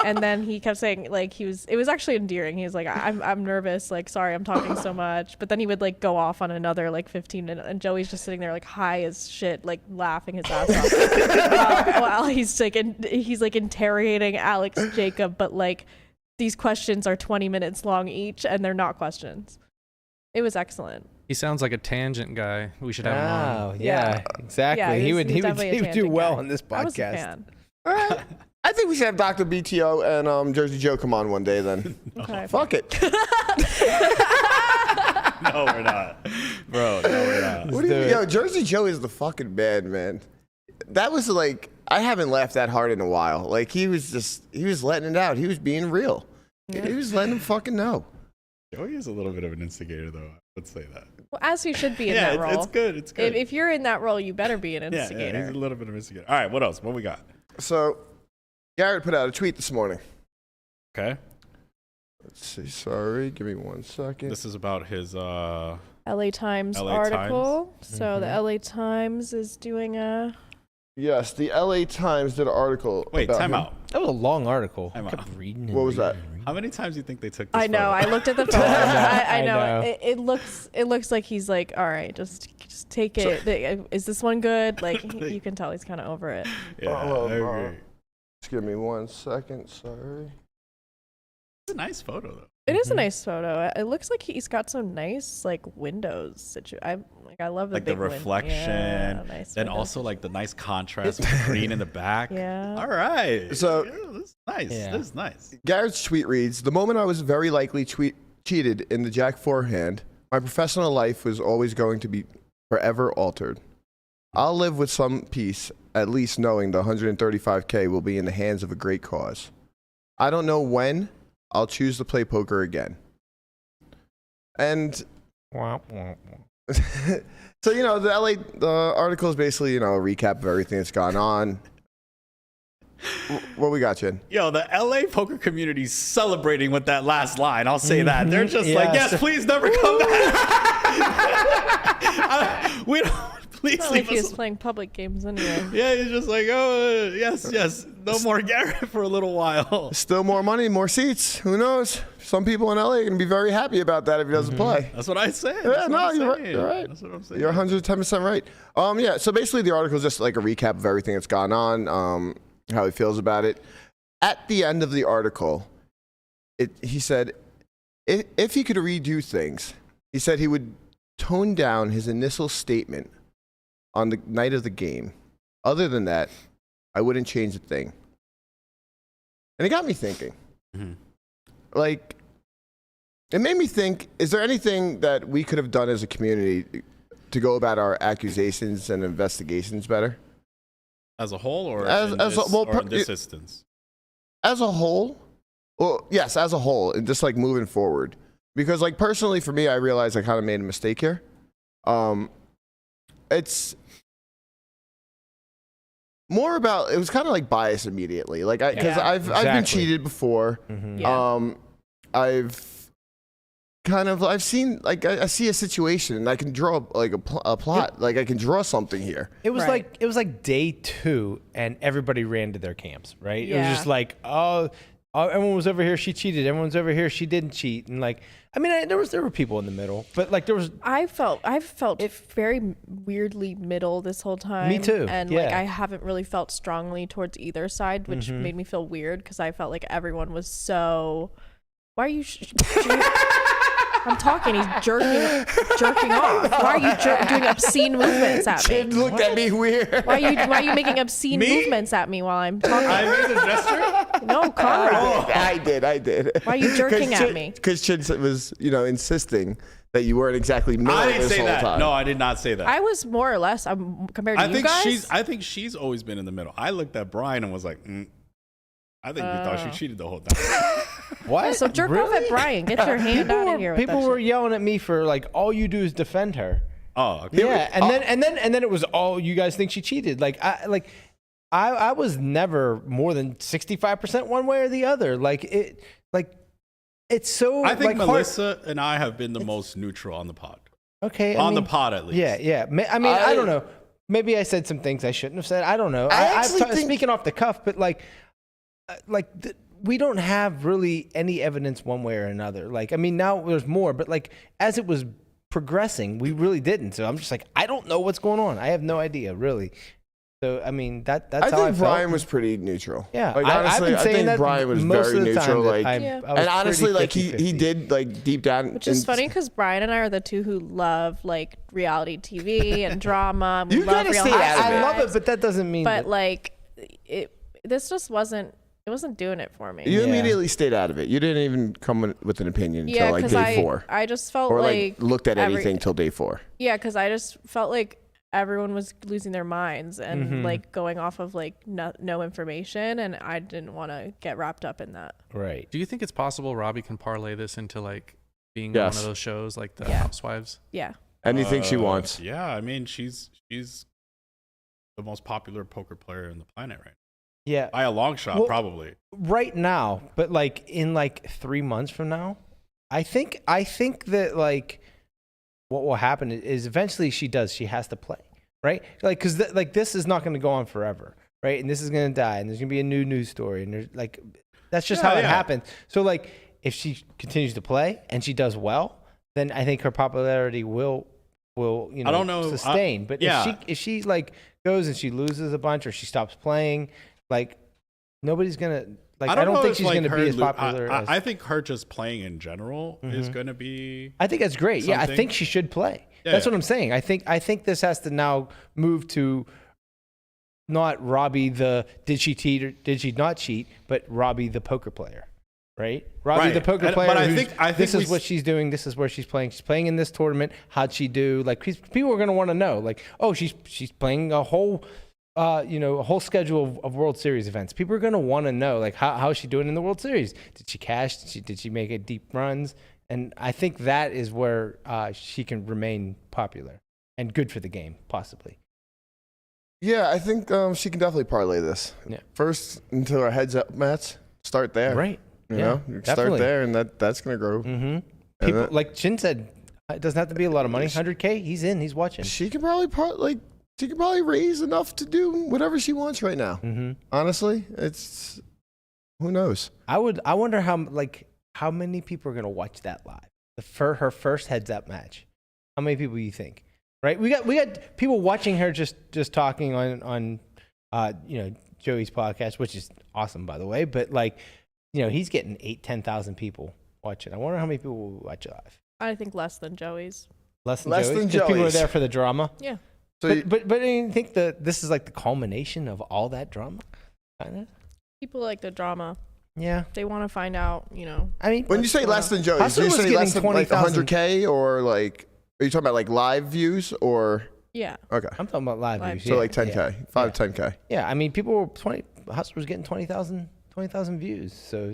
Speaker 5: And then he kept saying, like, it was actually endearing. He was like, I'm nervous, like, sorry, I'm talking so much. But then he would, like, go off on another, like, 15 minutes. And Joey's just sitting there, like, high as shit, like, laughing his ass off. While he's interrogating Alex Jacob. But, like, these questions are 20 minutes long each, and they're not questions. It was excellent.
Speaker 6: He sounds like a tangent guy. We should have him on.
Speaker 3: Oh, yeah, exactly.
Speaker 5: Yeah,
Speaker 3: he would
Speaker 5: definitely a
Speaker 3: do
Speaker 5: tangent
Speaker 3: well
Speaker 5: guy.
Speaker 3: on this
Speaker 5: I was a
Speaker 3: podcast.
Speaker 5: fan.
Speaker 2: All right. I think we should have Dr. BTO and Jersey Joe come on one day then.
Speaker 5: Okay.
Speaker 2: Fuck it.
Speaker 4: no, we're not. Bro, no, we're not.
Speaker 2: What do you, yo, Jersey Joe is the fucking man. That was like, I haven't laughed that hard in a while. Like, he was letting it out. He was being real.
Speaker 5: Yeah.
Speaker 2: He was letting him fucking know.
Speaker 4: Joey is a little bit of an instigator, though. I would say that.
Speaker 5: Well, as he should be in
Speaker 4: Yeah,
Speaker 5: that role.
Speaker 4: it's good. It's good.
Speaker 5: If you're in that role, you better be an
Speaker 4: Yeah,
Speaker 5: instigator.
Speaker 4: he's a little bit of an instigator. All right, what else? What we got?
Speaker 2: So, Garrett put out a tweet this morning.
Speaker 4: Okay.
Speaker 2: Let's see. Sorry. Give me 1 second.
Speaker 4: This is about his
Speaker 5: LA Times
Speaker 4: LA
Speaker 5: article. So the LA Times is doing a...
Speaker 2: Yes, the LA Times did an article.
Speaker 4: Wait,
Speaker 2: about
Speaker 4: time
Speaker 2: him.
Speaker 4: out.
Speaker 3: That was a long article.
Speaker 4: Time
Speaker 3: I kept
Speaker 4: out.
Speaker 3: reading and
Speaker 2: What was that?
Speaker 3: reading and reading.
Speaker 4: How many times do you think they took this
Speaker 5: I know.
Speaker 4: photo?
Speaker 5: I looked at the photo. I know.
Speaker 3: I know.
Speaker 5: It looks like he's like, all right, just take it. Is this one good? Like, you can tell he's kind of over it.
Speaker 4: Yeah, I agree.
Speaker 2: Just give me 1 second. Sorry.
Speaker 4: It's a nice photo, though.
Speaker 5: It is a nice photo. It looks like he's got some nice like windows. I love the
Speaker 4: Like the
Speaker 5: big
Speaker 4: reflection,
Speaker 5: Yeah, nice
Speaker 4: then
Speaker 5: windows.
Speaker 4: also like the nice contrast with the green in the back.
Speaker 5: Yeah.
Speaker 4: All right.
Speaker 2: So-
Speaker 4: yeah, this is nice.
Speaker 3: Yeah.
Speaker 4: This is nice.
Speaker 2: Garrett's tweet reads, "The moment I was very likely cheated in the Jack 4 hand, my professional life was always going to be forever altered. I'll live with some peace, at least knowing the 135K will be in the hands of a great cause. I don't know when I'll choose to play poker again." And
Speaker 3: Womp, womp, womp.
Speaker 2: so, the article is basically, a recap of everything that's gone on. What we got, Jen?
Speaker 4: Yo, the LA poker community is celebrating with that last line. I'll say that. They're just like,
Speaker 3: Yes.
Speaker 4: yes, please never come back. We don't. Please
Speaker 5: It's not
Speaker 4: leave
Speaker 5: like he
Speaker 4: us.
Speaker 5: was playing public games anyway.
Speaker 4: Yeah, he's just like, oh, yes. No more Garrett for a little while.
Speaker 2: Still more money, more seats. Who knows? Some people in LA are going to be very happy about that if he doesn't play.
Speaker 4: That's what I said.
Speaker 2: Yeah,
Speaker 4: That's what
Speaker 2: no,
Speaker 4: I'm
Speaker 2: you're
Speaker 4: saying.
Speaker 2: right. You're right.
Speaker 4: That's what I'm saying.
Speaker 2: You're 110% right. Yeah, so basically the article is just like a recap of everything that's gone on, how he feels about it. At the end of the article, he said if he could redo things, he said he would tone down his initial statement on the night of the game. Other than that, I wouldn't change a thing. And it got me thinking.
Speaker 4: Mhm.
Speaker 2: Like, it made me think, is there anything that we could have done as a community to go about our accusations and investigations better?
Speaker 4: As a whole, or
Speaker 2: As-
Speaker 4: in
Speaker 2: as
Speaker 4: this,
Speaker 2: a- well,
Speaker 4: or in
Speaker 2: per-
Speaker 4: this instance?
Speaker 2: As a whole? Well, yes, as a whole, and just like moving forward. Because like personally for me, I realized I kind of made a mistake here. It's more about, it was kind of like bias immediately. Like, because
Speaker 5: Yeah.
Speaker 2: I've been
Speaker 3: Exactly.
Speaker 2: cheated before.
Speaker 5: Yeah.
Speaker 2: I've seen, like, I see a situation and I can draw like a plot. Like I can draw something here.
Speaker 3: It was
Speaker 5: Right.
Speaker 3: like day 2, and everybody ran to their camps, right? It
Speaker 5: Yeah.
Speaker 3: was just like, oh, everyone was over here, she cheated. Everyone's over here, she didn't cheat. And like, I mean, there were people in the middle, but like there was.
Speaker 5: I felt very weirdly middle this whole time.
Speaker 3: Me too,
Speaker 5: And like
Speaker 3: yeah.
Speaker 5: I haven't really felt strongly towards either side, which made me feel weird because I felt like everyone was so. Why are you? I'm talking. He's jerking off. Why are you doing obscene movements at me?
Speaker 2: Jade looked at me weird.
Speaker 5: Why are you making obscene movements at me while I'm talking?
Speaker 4: I made a gesture.
Speaker 5: No, Conrad.
Speaker 2: I did.
Speaker 5: Why are you jerking at me?
Speaker 2: Because Chin was, insisting that you weren't exactly
Speaker 4: I
Speaker 2: milling
Speaker 4: didn't
Speaker 2: this
Speaker 4: say
Speaker 2: whole
Speaker 4: that.
Speaker 2: time.
Speaker 4: No, I did not say that.
Speaker 5: I was more or less compared to you guys.
Speaker 4: I think she's always been in the middle. I looked at Brian and was like, I think you thought she cheated the whole time.
Speaker 3: What?
Speaker 5: So jerk off at Brian. Get your hand out of here.
Speaker 3: People were yelling at me for like, all you do is defend her.
Speaker 4: Oh, okay.
Speaker 3: Yeah, and then it was all you guys think she cheated. I was never more than 65% one way or the other. It's so.
Speaker 4: I think
Speaker 3: like,
Speaker 4: Melissa and I have been the most neutral on the pod.
Speaker 3: Okay,
Speaker 4: the pod at least.
Speaker 3: Yeah. I don't know. Maybe I said some things I shouldn't have said. I don't know. I'm speaking off the cuff, but we don't have really any evidence one way or another. Now there's more, but as it was progressing, we really didn't. So I'm just like, I don't know what's going on. I have no idea, really. So that's
Speaker 2: I
Speaker 3: how I
Speaker 2: think
Speaker 3: felt.
Speaker 2: Brian was pretty neutral.
Speaker 3: Yeah,
Speaker 2: honestly,
Speaker 3: I've been saying
Speaker 2: I think
Speaker 3: that
Speaker 2: Brian was
Speaker 3: most
Speaker 2: very
Speaker 3: of the
Speaker 2: neutral.
Speaker 3: time that I was
Speaker 2: and honestly,
Speaker 3: pretty
Speaker 2: he
Speaker 3: 50-50.
Speaker 2: did deep down.
Speaker 5: Which is funny because Brian and I are the two who love reality TV and drama. We
Speaker 2: You
Speaker 5: love
Speaker 2: gotta
Speaker 5: Real
Speaker 2: stay out of it.
Speaker 3: I love
Speaker 5: Housewives.
Speaker 3: it, but that doesn't mean.
Speaker 5: But this just wasn't. It wasn't doing it for me.
Speaker 2: You immediately stayed out of it. You didn't even come with an opinion until
Speaker 5: because
Speaker 2: day 4.
Speaker 5: I just felt
Speaker 2: or
Speaker 5: like
Speaker 2: looked at anything till day 4.
Speaker 5: Yeah, because I just felt like everyone was losing their minds and going off of no information, and I didn't want to get wrapped up in that.
Speaker 3: Right.
Speaker 6: Do you think it's possible Robbi can parlay this into being on
Speaker 2: Yes.
Speaker 6: one of those shows like the
Speaker 5: Yeah.
Speaker 6: Housewives?
Speaker 5: Yeah.
Speaker 2: Anything she wants.
Speaker 4: Yeah, I mean, she's the most popular poker player in the planet right now.
Speaker 3: Yeah.
Speaker 4: By a long shot,
Speaker 3: Well,
Speaker 4: probably.
Speaker 3: Right now, but in 3 months from now, I think that what will happen is eventually she has to play, right? Because this is not going to go on forever, right? And this is going to die, and there's going to be a new news story, and there's that's just how it happens. So if she continues to play and she does well, then I think her popularity will
Speaker 4: I don't know,
Speaker 3: sustain. But if she goes and she loses a bunch or she stops playing, nobody's gonna I don't think she's gonna be as popular.
Speaker 4: I think her just playing in general is gonna be.
Speaker 3: I think that's great.
Speaker 4: Something.
Speaker 3: Yeah, I think she should play.
Speaker 4: Yeah,
Speaker 3: that's what I'm saying. I think this has to now move to not Robbi the did she cheat or did she not cheat, but Robbi the poker player, right? Robbi the poker player.
Speaker 4: But I
Speaker 3: who's,
Speaker 4: think
Speaker 3: this is what she's doing. This is where she's playing. She's playing in this tournament. How'd she do? People are gonna want to know. She's playing a whole. A whole schedule of World Series events. People are going to want to know, how is she doing in the World Series? Did she cash? Did she make it deep runs? And I think that is where she can remain popular and good for the game, possibly.
Speaker 2: Yeah, I think she can definitely parlay this.
Speaker 3: Yeah.
Speaker 2: First, into our heads up match, start there.
Speaker 3: Right.
Speaker 2: You know, start there, and that's going to grow.
Speaker 3: Mm-hmm. People, like Chin said, it doesn't have to be a lot of money. 100K, he's in, he's watching.
Speaker 2: She could probably she could probably raise enough to do whatever she wants right now.
Speaker 3: Mm-hmm.
Speaker 2: Honestly, who knows?
Speaker 3: I wonder how many people are gonna watch that live. Her first heads up match. How many people do you think? Right? We got people watching her just talking on Joey's podcast, which is awesome by the way. But he's getting 10,000 people watching. I wonder how many people will watch it live.
Speaker 5: I think less than Joey's.
Speaker 3: Less than Joey's? Just people are there for the drama.
Speaker 5: Yeah.
Speaker 2: So
Speaker 3: but do you think that this is the culmination of all that drama? Kind of.
Speaker 5: People like the drama.
Speaker 3: Yeah.
Speaker 5: They want to find out,
Speaker 3: I mean,
Speaker 2: when you say less than Joey's, do you say less than 100K or are you talking about live views or?
Speaker 5: Yeah.
Speaker 2: Okay.
Speaker 3: I'm talking about live views.
Speaker 2: So
Speaker 3: yeah,
Speaker 2: 10K,
Speaker 3: yeah.
Speaker 2: 10K.
Speaker 3: Yeah, I mean, people were Hustler was getting 20,000 views. So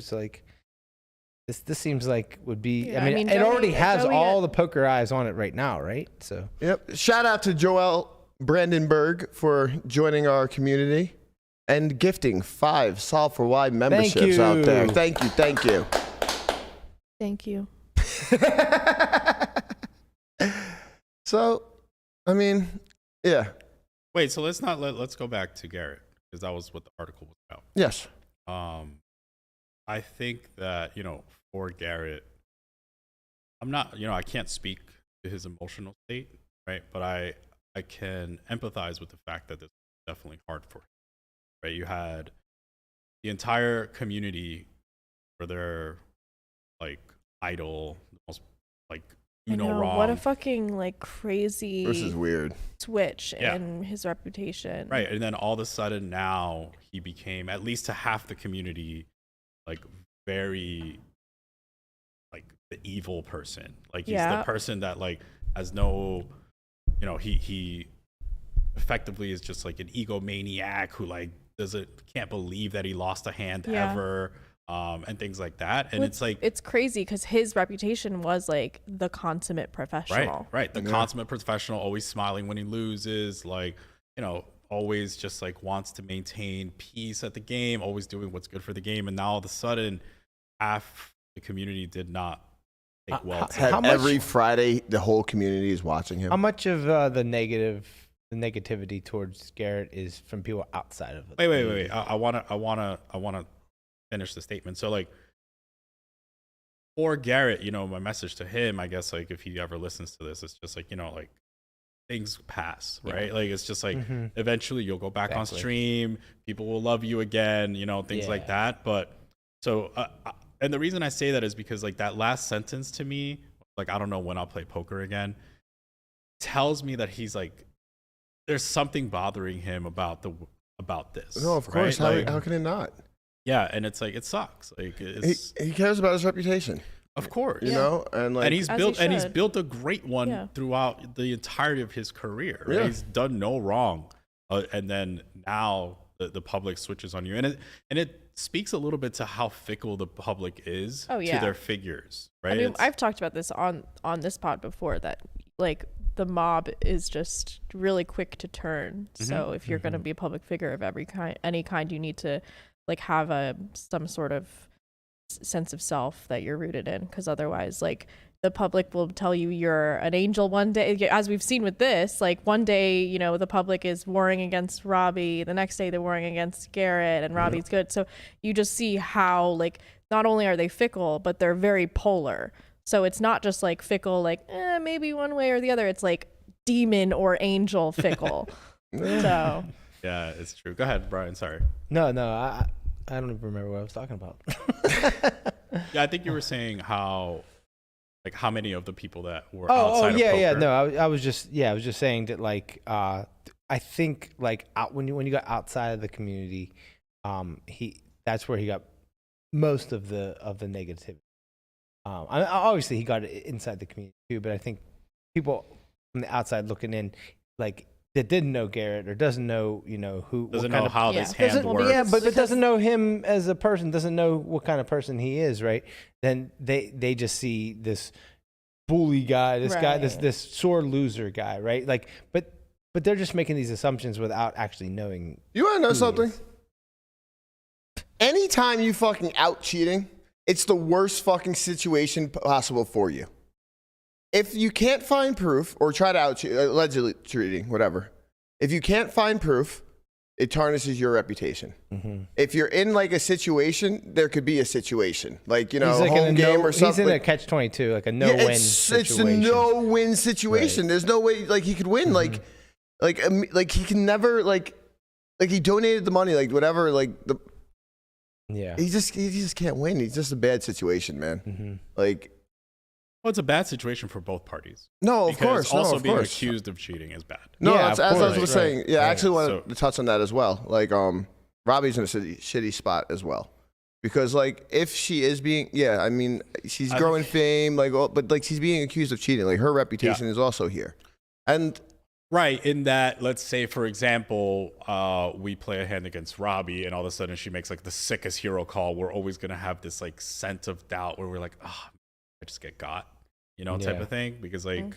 Speaker 3: it's this seems like would be.
Speaker 5: Yeah,
Speaker 3: I mean, it already has all the poker eyes on it right now, right? So.
Speaker 2: Yep. Shout out to Joel Brandenburg for joining our community and gifting 5 Solve for Why memberships out there. Thank you.
Speaker 5: Thank you.
Speaker 2: So, I mean, yeah.
Speaker 4: Wait, so let's go back to Garrett because that was what the article was about.
Speaker 2: Yes.
Speaker 4: I think that for Garrett, I'm not I can't speak to his emotional state, right? But I can empathize with the fact that this is definitely hard for him, right? You had the entire community for their idol, the most like
Speaker 5: I
Speaker 4: no
Speaker 5: know,
Speaker 4: wrong.
Speaker 5: what a fucking like crazy
Speaker 2: This is weird.
Speaker 5: switch
Speaker 4: Yeah.
Speaker 5: in his reputation.
Speaker 4: Right, and then all of a sudden now he became, at least to half the community, like very like the evil person. Like he's the person that like has no, he effectively is just like an egomaniac who like can't believe that he lost a hand ever, and things like that. And it's like,
Speaker 5: it's crazy because his reputation was like the consummate professional.
Speaker 4: right, the consummate professional, always smiling when he loses, like, always just like wants to maintain peace at the game, always doing what's good for the game. And now all of a sudden, half the community did not take well to him.
Speaker 2: Every Friday, the whole community is watching him.
Speaker 3: How much of the negativity towards Garrett is from people outside of it?
Speaker 4: Wait. I wanna finish the statement. So like, for Garrett, my message to him, I guess, like if he ever listens to this, it's just like, like things pass, right? Like it's just like eventually you'll go back on stream, people will love you again, things like that. But so and the reason I say that is because like that last sentence to me, like I don't know when I'll play poker again, tells me that he's like, there's something bothering him about this.
Speaker 2: No, of course.
Speaker 4: Right?
Speaker 2: How can it not?
Speaker 4: Yeah, and it's like it sucks. Like
Speaker 2: he cares about his reputation.
Speaker 4: Of course,
Speaker 2: and like,
Speaker 4: he's built a great one throughout the entirety of his career. Right? He's done no wrong, and then now the public switches on you, and it speaks a little bit to how fickle the public is to their figures. Right?
Speaker 5: I mean, I've talked about this on this pod before, that like the mob is just really quick to turn. So if you're going to be a public figure of any kind, you need to like have some sort of sense of self that you're rooted in, because otherwise like the public will tell you you're an angel one day, as we've seen with this. Like one day the public is warring against Robbi, the next day they're warring against Garrett, and Robbie's good. So you just see how like not only are they fickle, but they're very polar. So it's not just like fickle, like maybe one way or the other. It's like demon or angel fickle. So
Speaker 4: yeah, it's true. Go ahead, Brian. Sorry.
Speaker 3: No, I don't even remember what I was talking about.
Speaker 4: Yeah, I think you were saying how many of the people that were outside of poker.
Speaker 3: No, I was just saying that like I think like when you got outside of the community, that's where he got most of the negativity. Obviously he got it inside the community too, but I think people from the outside looking in, like that didn't know Garrett or doesn't know who
Speaker 4: doesn't know how this hand works.
Speaker 3: Yeah, but doesn't know him as a person, doesn't know what kind of person he is, right? Then they just see this bully guy, this sore loser guy, right? Like, but they're just making these assumptions without actually knowing.
Speaker 2: You want to know something? Anytime you fucking out cheating, it's the worst fucking situation possible for you. If you can't find proof or try to out cheat, allegedly cheating, whatever. If you can't find proof, it tarnishes your reputation. If you're in like a situation, there could be a situation, like like home game or something.
Speaker 3: He's in a catch-22, like a no-win situation.
Speaker 2: It's a no-win situation. Right. There's no way like he could win. Like he can never like he donated the money, like whatever, like the.
Speaker 3: Yeah.
Speaker 2: He just can't win. He's just a bad situation, man. Like.
Speaker 4: Well, it's a bad situation for both parties.
Speaker 2: No, of course.
Speaker 4: Also being accused of cheating is bad.
Speaker 2: No, as I was saying, I actually wanted to touch on that as well. Like, Robbi's in a shitty spot as well. Because, like, if she is being, I mean, she's growing fame, like, but, like, she's being accused of cheating. Like, her reputation is also here. And.
Speaker 4: Right, in that, let's say, for example, we play a hand against Robbi, and all of a sudden she makes, like, the sickest hero call. We're always going to have this, like, sense of doubt where we're like, I just get got, type of thing. Because, like,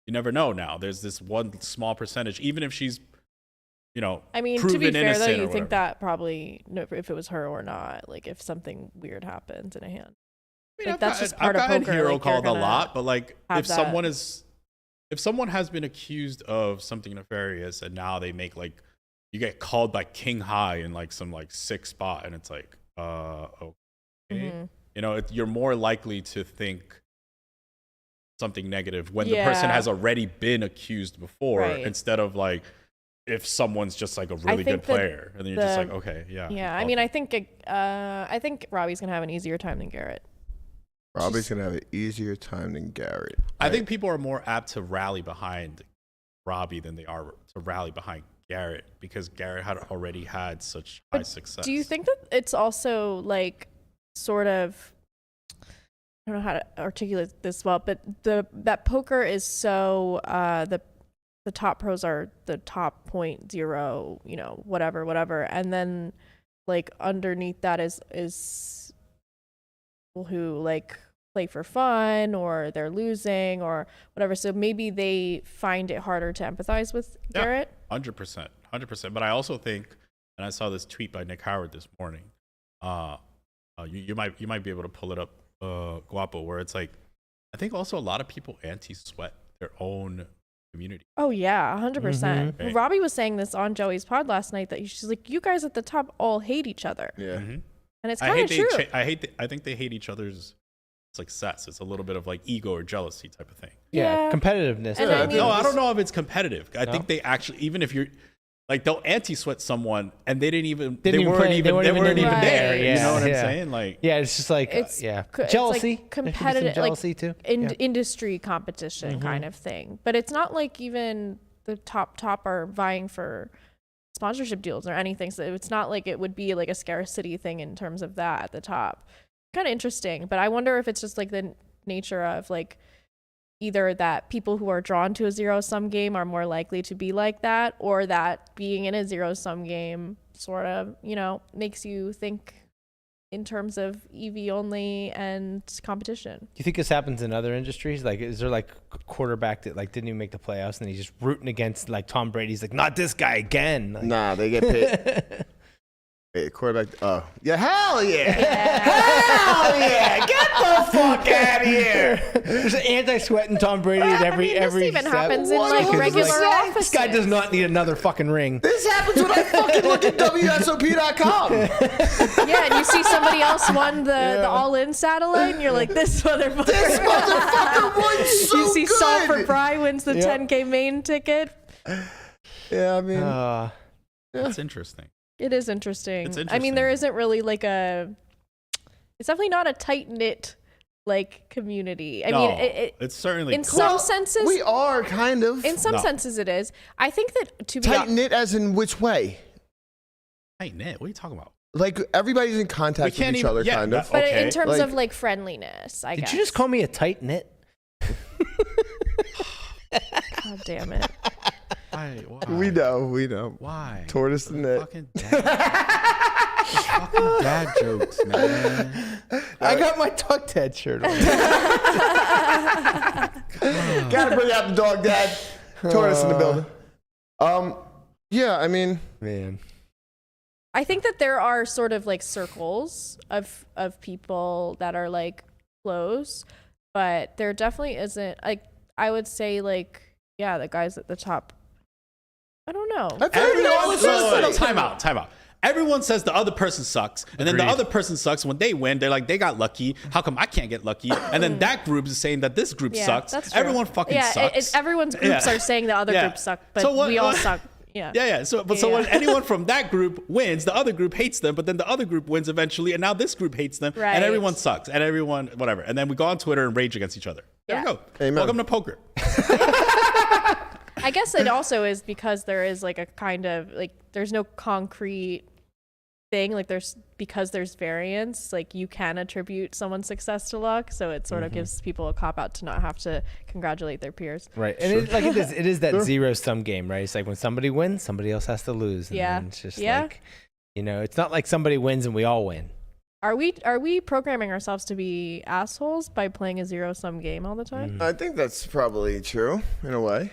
Speaker 4: you never know now. There's this one small percentage, even if she's,
Speaker 5: I mean,
Speaker 4: proven
Speaker 5: to be fair, though, you think
Speaker 4: whatever.
Speaker 5: that probably, if it was her or not, like, if something weird happens in a hand.
Speaker 4: I mean,
Speaker 5: like, that's just part of poker.
Speaker 4: I've gotten hero
Speaker 5: like,
Speaker 4: called a lot, but, like, if
Speaker 5: that.
Speaker 4: someone has been accused of something nefarious and now they make, like, you get called by King High in, like, some, like, sick spot, and it's like, okay. You're more likely to think something negative when the person has already been accused before, instead of like if someone's just like a really good player, and then you're just like, okay,
Speaker 5: I mean, I think Robbi's gonna have an easier time than Garrett.
Speaker 2: Robbi's going to have an easier time than Garrett.
Speaker 4: I think people are more apt to rally behind Robbi than they are to rally behind Garrett because Garrett had already had such high success.
Speaker 5: Do you think that it's also like sort of, I don't know how to articulate this well, but that poker is so the top pros are the top 0.0, you know, whatever, and then like underneath that is people who like play for fun or they're losing or whatever. So maybe they find it harder to empathize with Garrett.
Speaker 4: 100%. But I also think, and I saw this tweet by Nick Howard this morning. You might be able to pull it up, Guapo, where it's like, I think also a lot of people anti-sweat their own community.
Speaker 5: Oh yeah, 100%.
Speaker 4: Mhm.
Speaker 5: Robbi was saying this on Joey's pod last night that she's like, you guys at the top all hate each other.
Speaker 2: Yeah.
Speaker 4: Mm-hmm.
Speaker 5: And it's kind of true.
Speaker 4: I think they hate each other's success. It's a little bit of like ego or jealousy type of thing.
Speaker 3: Yeah, competitiveness.
Speaker 5: And I mean,
Speaker 4: No, I don't know if it's competitive. I think they actually, even if you're like, they'll anti-sweat someone and they weren't even there.
Speaker 3: Yeah,
Speaker 4: you know what I'm saying? Like,
Speaker 3: yeah, it's just like
Speaker 5: it's
Speaker 3: jealousy,
Speaker 5: it's like competitive,
Speaker 3: jealousy
Speaker 5: like
Speaker 3: too.
Speaker 5: Industry competition kind of thing. But it's not like even the top are vying for sponsorship deals or anything. So it's not like it would be like a scarcity thing in terms of that at the top. Kind of interesting, but I wonder if it's just like the nature of like either that people who are drawn to a zero-sum game are more likely to be like that, or that being in a zero-sum game sort of, you know, makes you think in terms of EV only and competition.
Speaker 3: Do you think this happens in other industries? Like, is there like a quarterback that like didn't even make the playoffs and he's just rooting against like Tom Brady's like, not this guy again? Like,
Speaker 2: Nah, they get paid. Hey, quarterback. Oh, yeah, hell yeah. Hell yeah. Get the fuck out of here.
Speaker 3: There's an anti-sweating Tom Brady at every
Speaker 5: this even
Speaker 3: step.
Speaker 5: happens in like regular offices.
Speaker 3: This guy does not need another fucking ring.
Speaker 2: This happens when I fucking look at WSOP.com.
Speaker 5: Yeah, and you see somebody else won the all-in satellite, and you're like, this motherfucker.
Speaker 2: This motherfucker won so
Speaker 5: You see
Speaker 2: good.
Speaker 5: Saul for Fry wins the 10K main ticket.
Speaker 2: Yeah, I mean.
Speaker 4: that's interesting.
Speaker 5: It is interesting.
Speaker 4: It's
Speaker 5: I mean,
Speaker 4: interesting.
Speaker 5: there isn't really like it's definitely not a tight-knit like community. I mean,
Speaker 4: it's certainly
Speaker 5: in some senses
Speaker 2: We are kind of.
Speaker 5: in some senses it is. I think that to be
Speaker 2: Tight knit as in which way?
Speaker 4: Tight knit. What are you talking about?
Speaker 2: Like everybody's in contact with each other, kind of.
Speaker 5: but in
Speaker 4: Okay.
Speaker 5: terms of like friendliness, I guess.
Speaker 3: Did you just call me a tight knit?
Speaker 5: God damn it.
Speaker 4: Why?
Speaker 2: We know.
Speaker 4: Why?
Speaker 2: Tortoise and knit.
Speaker 4: Fucking dad jokes, man.
Speaker 3: I got my Tuck Ted shirt on.
Speaker 2: Gotta bring out the dog, Dad. Tortoise in the building. Yeah, I mean,
Speaker 3: Man.
Speaker 5: I think that there are sort of like circles of people that are like close, but there definitely isn't like I would say like the guys at the top. I don't know.
Speaker 4: Time out. Everyone says the other person sucks, and then the other person sucks when they win. They're like, they got lucky. How come I can't get lucky? And then that group is saying that this group sucks.
Speaker 5: That's true.
Speaker 4: Everyone fucking sucks.
Speaker 5: Everyone's groups are saying the other groups suck, but we all suck. Yeah.
Speaker 4: Yeah. So when anyone from that group wins, the other group hates them, but then the other group wins eventually, and now this group hates them,
Speaker 5: Right.
Speaker 4: and everyone sucks, and everyone whatever. And then we go on Twitter and rage against each other. There we go.
Speaker 2: Amen.
Speaker 4: Welcome to poker.
Speaker 5: I guess it also is because there is like a kind of like there's no concrete thing, like because there's variance, like you can attribute someone's success to luck, so it sort of gives people a cop out to not have to congratulate their peers.
Speaker 3: Right. And it is that zero-sum game, right? It's like when somebody wins, somebody else has to lose. And then it's just like, you know, it's not like somebody wins and we all win.
Speaker 5: Are we programming ourselves to be assholes by playing a zero-sum game all the time?
Speaker 2: I think that's probably true in a way.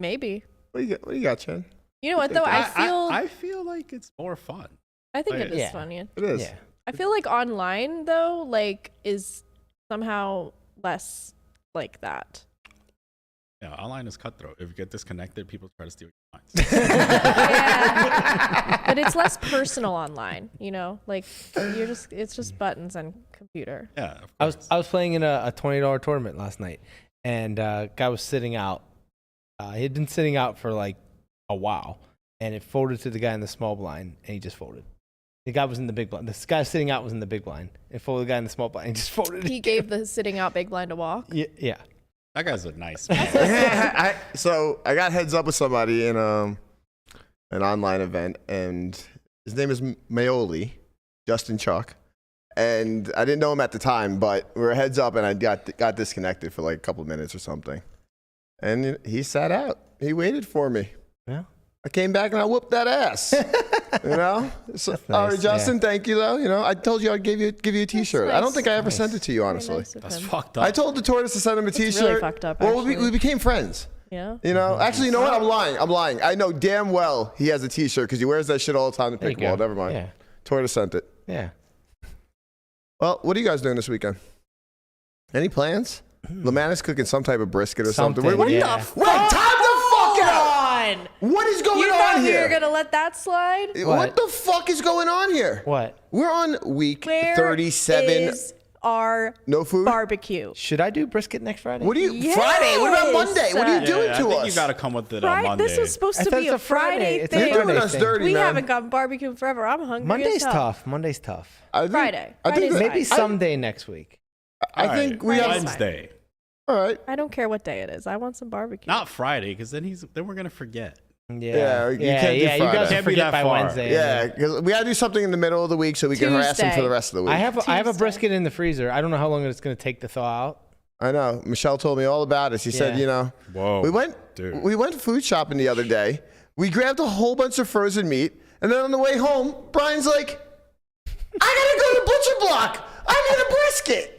Speaker 5: Maybe.
Speaker 2: What do you got, Chen?
Speaker 5: You know what though?
Speaker 4: I feel like it's more fun.
Speaker 5: I think it is
Speaker 3: Yeah.
Speaker 5: fun. Yeah.
Speaker 2: It is.
Speaker 3: Yeah.
Speaker 5: I feel like online though, like is somehow less like that.
Speaker 4: Yeah, online is cutthroat. If you get disconnected, people try to steal your lines.
Speaker 5: Yeah. But it's less personal online, you know? Like it's just buttons and computer.
Speaker 4: Yeah.
Speaker 3: I was playing in a $20 tournament last night, and guy was sitting out. He had been sitting out for like a while, and it folded to the guy in the small blind, and he just folded. The guy was in the big blind. This guy sitting out was in the big blind. And folded the guy in the small blind. And just folded it.
Speaker 5: He gave the sitting out big blind a walk.
Speaker 3: Yeah.
Speaker 4: That guy's a nice man.
Speaker 2: So I got heads up with somebody in an online event, and his name is Maoli, Justin Chuck. And I didn't know him at the time, but we were heads up, and I got disconnected for like a couple of minutes or something. And he sat out. He waited for me.
Speaker 3: Yeah.
Speaker 2: I came back and I whooped that ass. You know? So,
Speaker 3: That's
Speaker 2: all right,
Speaker 3: nice,
Speaker 2: Justin,
Speaker 3: yeah.
Speaker 2: thank you, though. You know, I told you I'd give you a T-shirt.
Speaker 5: That's
Speaker 2: I don't think I ever
Speaker 5: nice.
Speaker 2: sent it to you, honestly.
Speaker 5: Nice of
Speaker 4: That's
Speaker 5: him.
Speaker 4: fucked up.
Speaker 2: I told the tortoise to send him a
Speaker 5: really
Speaker 2: T-shirt.
Speaker 5: fucked up,
Speaker 2: Well,
Speaker 5: actually.
Speaker 2: we became friends.
Speaker 5: Yeah.
Speaker 2: You know, actually, you know what? I'm lying. I know damn well he has a T-shirt because he wears that shit all the time to
Speaker 3: There you
Speaker 2: pickleball.
Speaker 3: go.
Speaker 2: Never mind.
Speaker 3: Yeah.
Speaker 2: Tortoise sent it.
Speaker 3: Yeah.
Speaker 2: Well, what are you guys doing this weekend? Any plans? Lamanna's cooking some type of brisket or something.
Speaker 3: Something,
Speaker 2: Wait,
Speaker 3: yeah.
Speaker 2: time the fuck out! What is going
Speaker 5: You
Speaker 2: on
Speaker 5: thought
Speaker 2: here?
Speaker 5: we were gonna let that slide?
Speaker 2: What the fuck is going on here?
Speaker 3: What?
Speaker 2: We're on week
Speaker 5: Where
Speaker 2: 37.
Speaker 5: is our
Speaker 2: No food?
Speaker 5: barbecue?
Speaker 3: Should I do brisket next Friday?
Speaker 2: What do you
Speaker 5: Yes!
Speaker 2: Friday? What about Monday? What are you doing
Speaker 4: I
Speaker 2: to
Speaker 4: think
Speaker 2: us?
Speaker 4: you got to come with it on
Speaker 5: Friday?
Speaker 4: Monday.
Speaker 5: This was supposed
Speaker 3: I
Speaker 5: to
Speaker 3: thought
Speaker 5: be
Speaker 3: it's
Speaker 5: a
Speaker 3: a Friday.
Speaker 5: Friday
Speaker 3: It's a
Speaker 5: thing.
Speaker 2: You're doing
Speaker 3: Friday
Speaker 2: us
Speaker 3: thing.
Speaker 2: dirty,
Speaker 5: We
Speaker 2: man.
Speaker 5: haven't gotten barbecue forever. I'm hungry.
Speaker 3: Monday's
Speaker 5: as hell.
Speaker 3: tough. Monday's tough.
Speaker 2: I think-
Speaker 5: Friday.
Speaker 2: I think
Speaker 5: Friday's
Speaker 3: Maybe
Speaker 5: fine.
Speaker 3: someday next week.
Speaker 2: I think we have.
Speaker 4: Wednesday.
Speaker 2: All right.
Speaker 5: I don't care what day it is. I want some barbecue.
Speaker 4: Not Friday, because then we're gonna forget.
Speaker 2: Yeah, you can't do
Speaker 3: You guys
Speaker 2: Friday.
Speaker 3: will
Speaker 4: Can't be
Speaker 3: forget
Speaker 4: that
Speaker 3: by
Speaker 4: far.
Speaker 3: Wednesday.
Speaker 2: Yeah, because we gotta do something in the middle of the week so we can harass him for the rest of the week.
Speaker 3: I have a
Speaker 5: Tuesday.
Speaker 3: brisket in the freezer. I don't know how long it's going to take to thaw out.
Speaker 2: I know. Michelle told me all about it. She said,
Speaker 3: Yeah.
Speaker 2: you know,
Speaker 4: Whoa,
Speaker 2: we went food shopping the other day. We grabbed a whole bunch of frozen meat, and then on the way home, Brian's like, "I gotta go to Butcher Block. I need a brisket."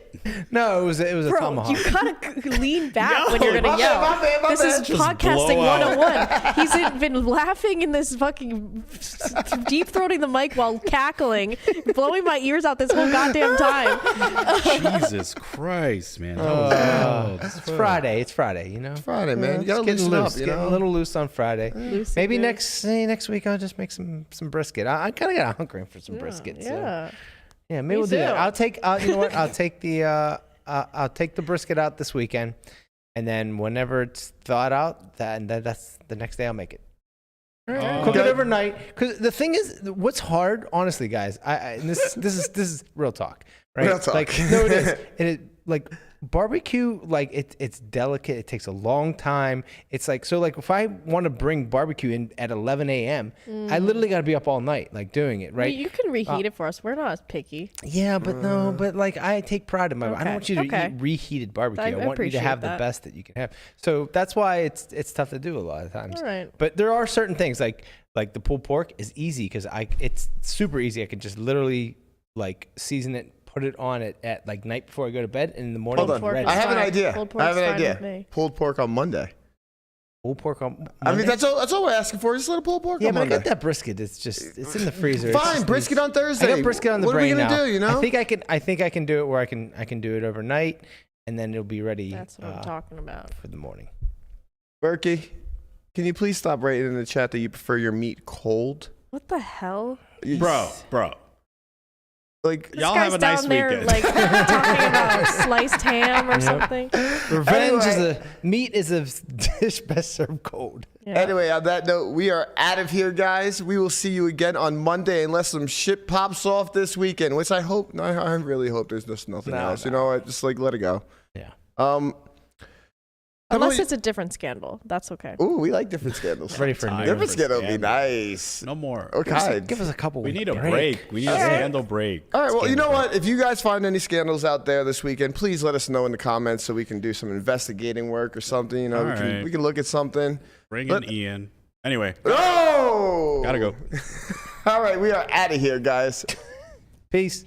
Speaker 3: No, it was a
Speaker 5: Bro,
Speaker 3: tomahawk.
Speaker 5: you gotta lean back
Speaker 2: No,
Speaker 5: when you're gonna
Speaker 2: my
Speaker 5: yell.
Speaker 2: bad, my
Speaker 5: This is
Speaker 2: bad.
Speaker 4: Just
Speaker 5: podcasting
Speaker 4: blow out.
Speaker 5: 101. He's been laughing in this fucking deep throating the mic while cackling, blowing my ears out this whole goddamn time.
Speaker 4: Jesus Christ, man. That was
Speaker 3: It's Friday. It's Friday. You know.
Speaker 2: Friday, man. You gotta
Speaker 3: It's getting
Speaker 2: loosen
Speaker 3: loose.
Speaker 2: up. You
Speaker 3: Getting
Speaker 2: know?
Speaker 3: a little loose on Friday.
Speaker 5: Loosey
Speaker 3: Maybe
Speaker 5: goose.
Speaker 3: next week I'll just make some brisket. I kind of got hungry for some brisket. So.
Speaker 5: Yeah.
Speaker 3: Yeah, maybe
Speaker 5: Me
Speaker 3: we'll do that.
Speaker 5: too.
Speaker 3: I'll take. You know what? I'll take the brisket out this weekend, and then whenever it's thawed out, that's the next day I'll make it. Cook it overnight. Because the thing is, what's hard, honestly, guys. And this is real talk, right?
Speaker 2: Real talk.
Speaker 3: Like, no, it is. And it like barbecue, like it's delicate. It takes a long time. It's like so. Like if I want to bring barbecue in at 11 a.m., I literally got to be up all night, like doing it, right?
Speaker 5: You can reheat it for us. We're not as picky.
Speaker 3: Yeah, but no, but like I take pride in my. I don't want you to
Speaker 5: Okay.
Speaker 3: eat reheated barbecue.
Speaker 5: I
Speaker 3: I want you to
Speaker 5: appreciate
Speaker 3: have
Speaker 5: that.
Speaker 3: the best that you can have. So that's why it's tough to do a lot of times.
Speaker 5: All right.
Speaker 3: But there are certain things like the pulled pork is easy because it's super easy. I can just literally like season it, put it on it at like night before I go to bed, and in the morning.
Speaker 2: Hold on.
Speaker 5: pork
Speaker 3: ready.
Speaker 5: is
Speaker 2: I have an
Speaker 5: fine.
Speaker 2: idea.
Speaker 5: Pulled
Speaker 2: I have an
Speaker 5: pork's fine with
Speaker 2: idea.
Speaker 5: me.
Speaker 2: Pulled pork on Monday.
Speaker 3: Pulled pork on.
Speaker 2: I mean,
Speaker 3: Monday?
Speaker 2: that's all we're asking for. Just a little pulled pork
Speaker 3: Yeah,
Speaker 2: on
Speaker 3: but I
Speaker 2: Monday.
Speaker 3: got that brisket. It's in the freezer. It
Speaker 2: Fine,
Speaker 3: just
Speaker 2: brisket
Speaker 3: needs-
Speaker 2: on Thursday.
Speaker 3: I got brisket on the
Speaker 2: What are we
Speaker 3: brain
Speaker 2: gonna
Speaker 3: now.
Speaker 2: do, you know?
Speaker 3: I think I can do it where I can do it overnight, and then it'll be ready.
Speaker 5: That's what I'm talking about.
Speaker 3: for the morning.
Speaker 2: Berkey, can you please stop writing in the chat that you prefer your meat cold?
Speaker 5: What the hell?
Speaker 4: bro.
Speaker 2: Like,
Speaker 5: This
Speaker 4: Y'all
Speaker 5: guy's
Speaker 4: have a nice
Speaker 5: down there,
Speaker 4: weekend.
Speaker 5: like talking about sliced ham or something.
Speaker 3: Revenge
Speaker 2: Anyway.
Speaker 3: meat is a dish best served cold.
Speaker 5: Yeah.
Speaker 2: anyway, on that note, we are out of here, guys. We will see you again on Monday unless some shit pops off this weekend, which I hope. No, I really hope there's just nothing else. You know, I just like let it go.
Speaker 3: Yeah.
Speaker 5: Unless it's a different scandal. That's okay.
Speaker 2: Ooh, we like different scandals.
Speaker 3: Ready for
Speaker 4: Time.
Speaker 3: new.
Speaker 2: Different
Speaker 4: for
Speaker 2: scandal would be
Speaker 4: scandal.
Speaker 2: nice.
Speaker 4: No more.
Speaker 2: Okay.
Speaker 3: Give us a couple.
Speaker 4: We
Speaker 3: weeks
Speaker 4: need a break. We need a scandal break.
Speaker 2: All right, well, you know what? If you guys find any scandals out there this weekend, please let us know in the comments so we can do some investigating work or something. You know,
Speaker 4: All
Speaker 2: we
Speaker 4: right.
Speaker 2: can look at something.
Speaker 4: Bring
Speaker 2: But-
Speaker 4: in Ian. Anyway,
Speaker 2: Oh!
Speaker 4: gotta go.
Speaker 2: All right, we are out of here, guys.
Speaker 3: Peace.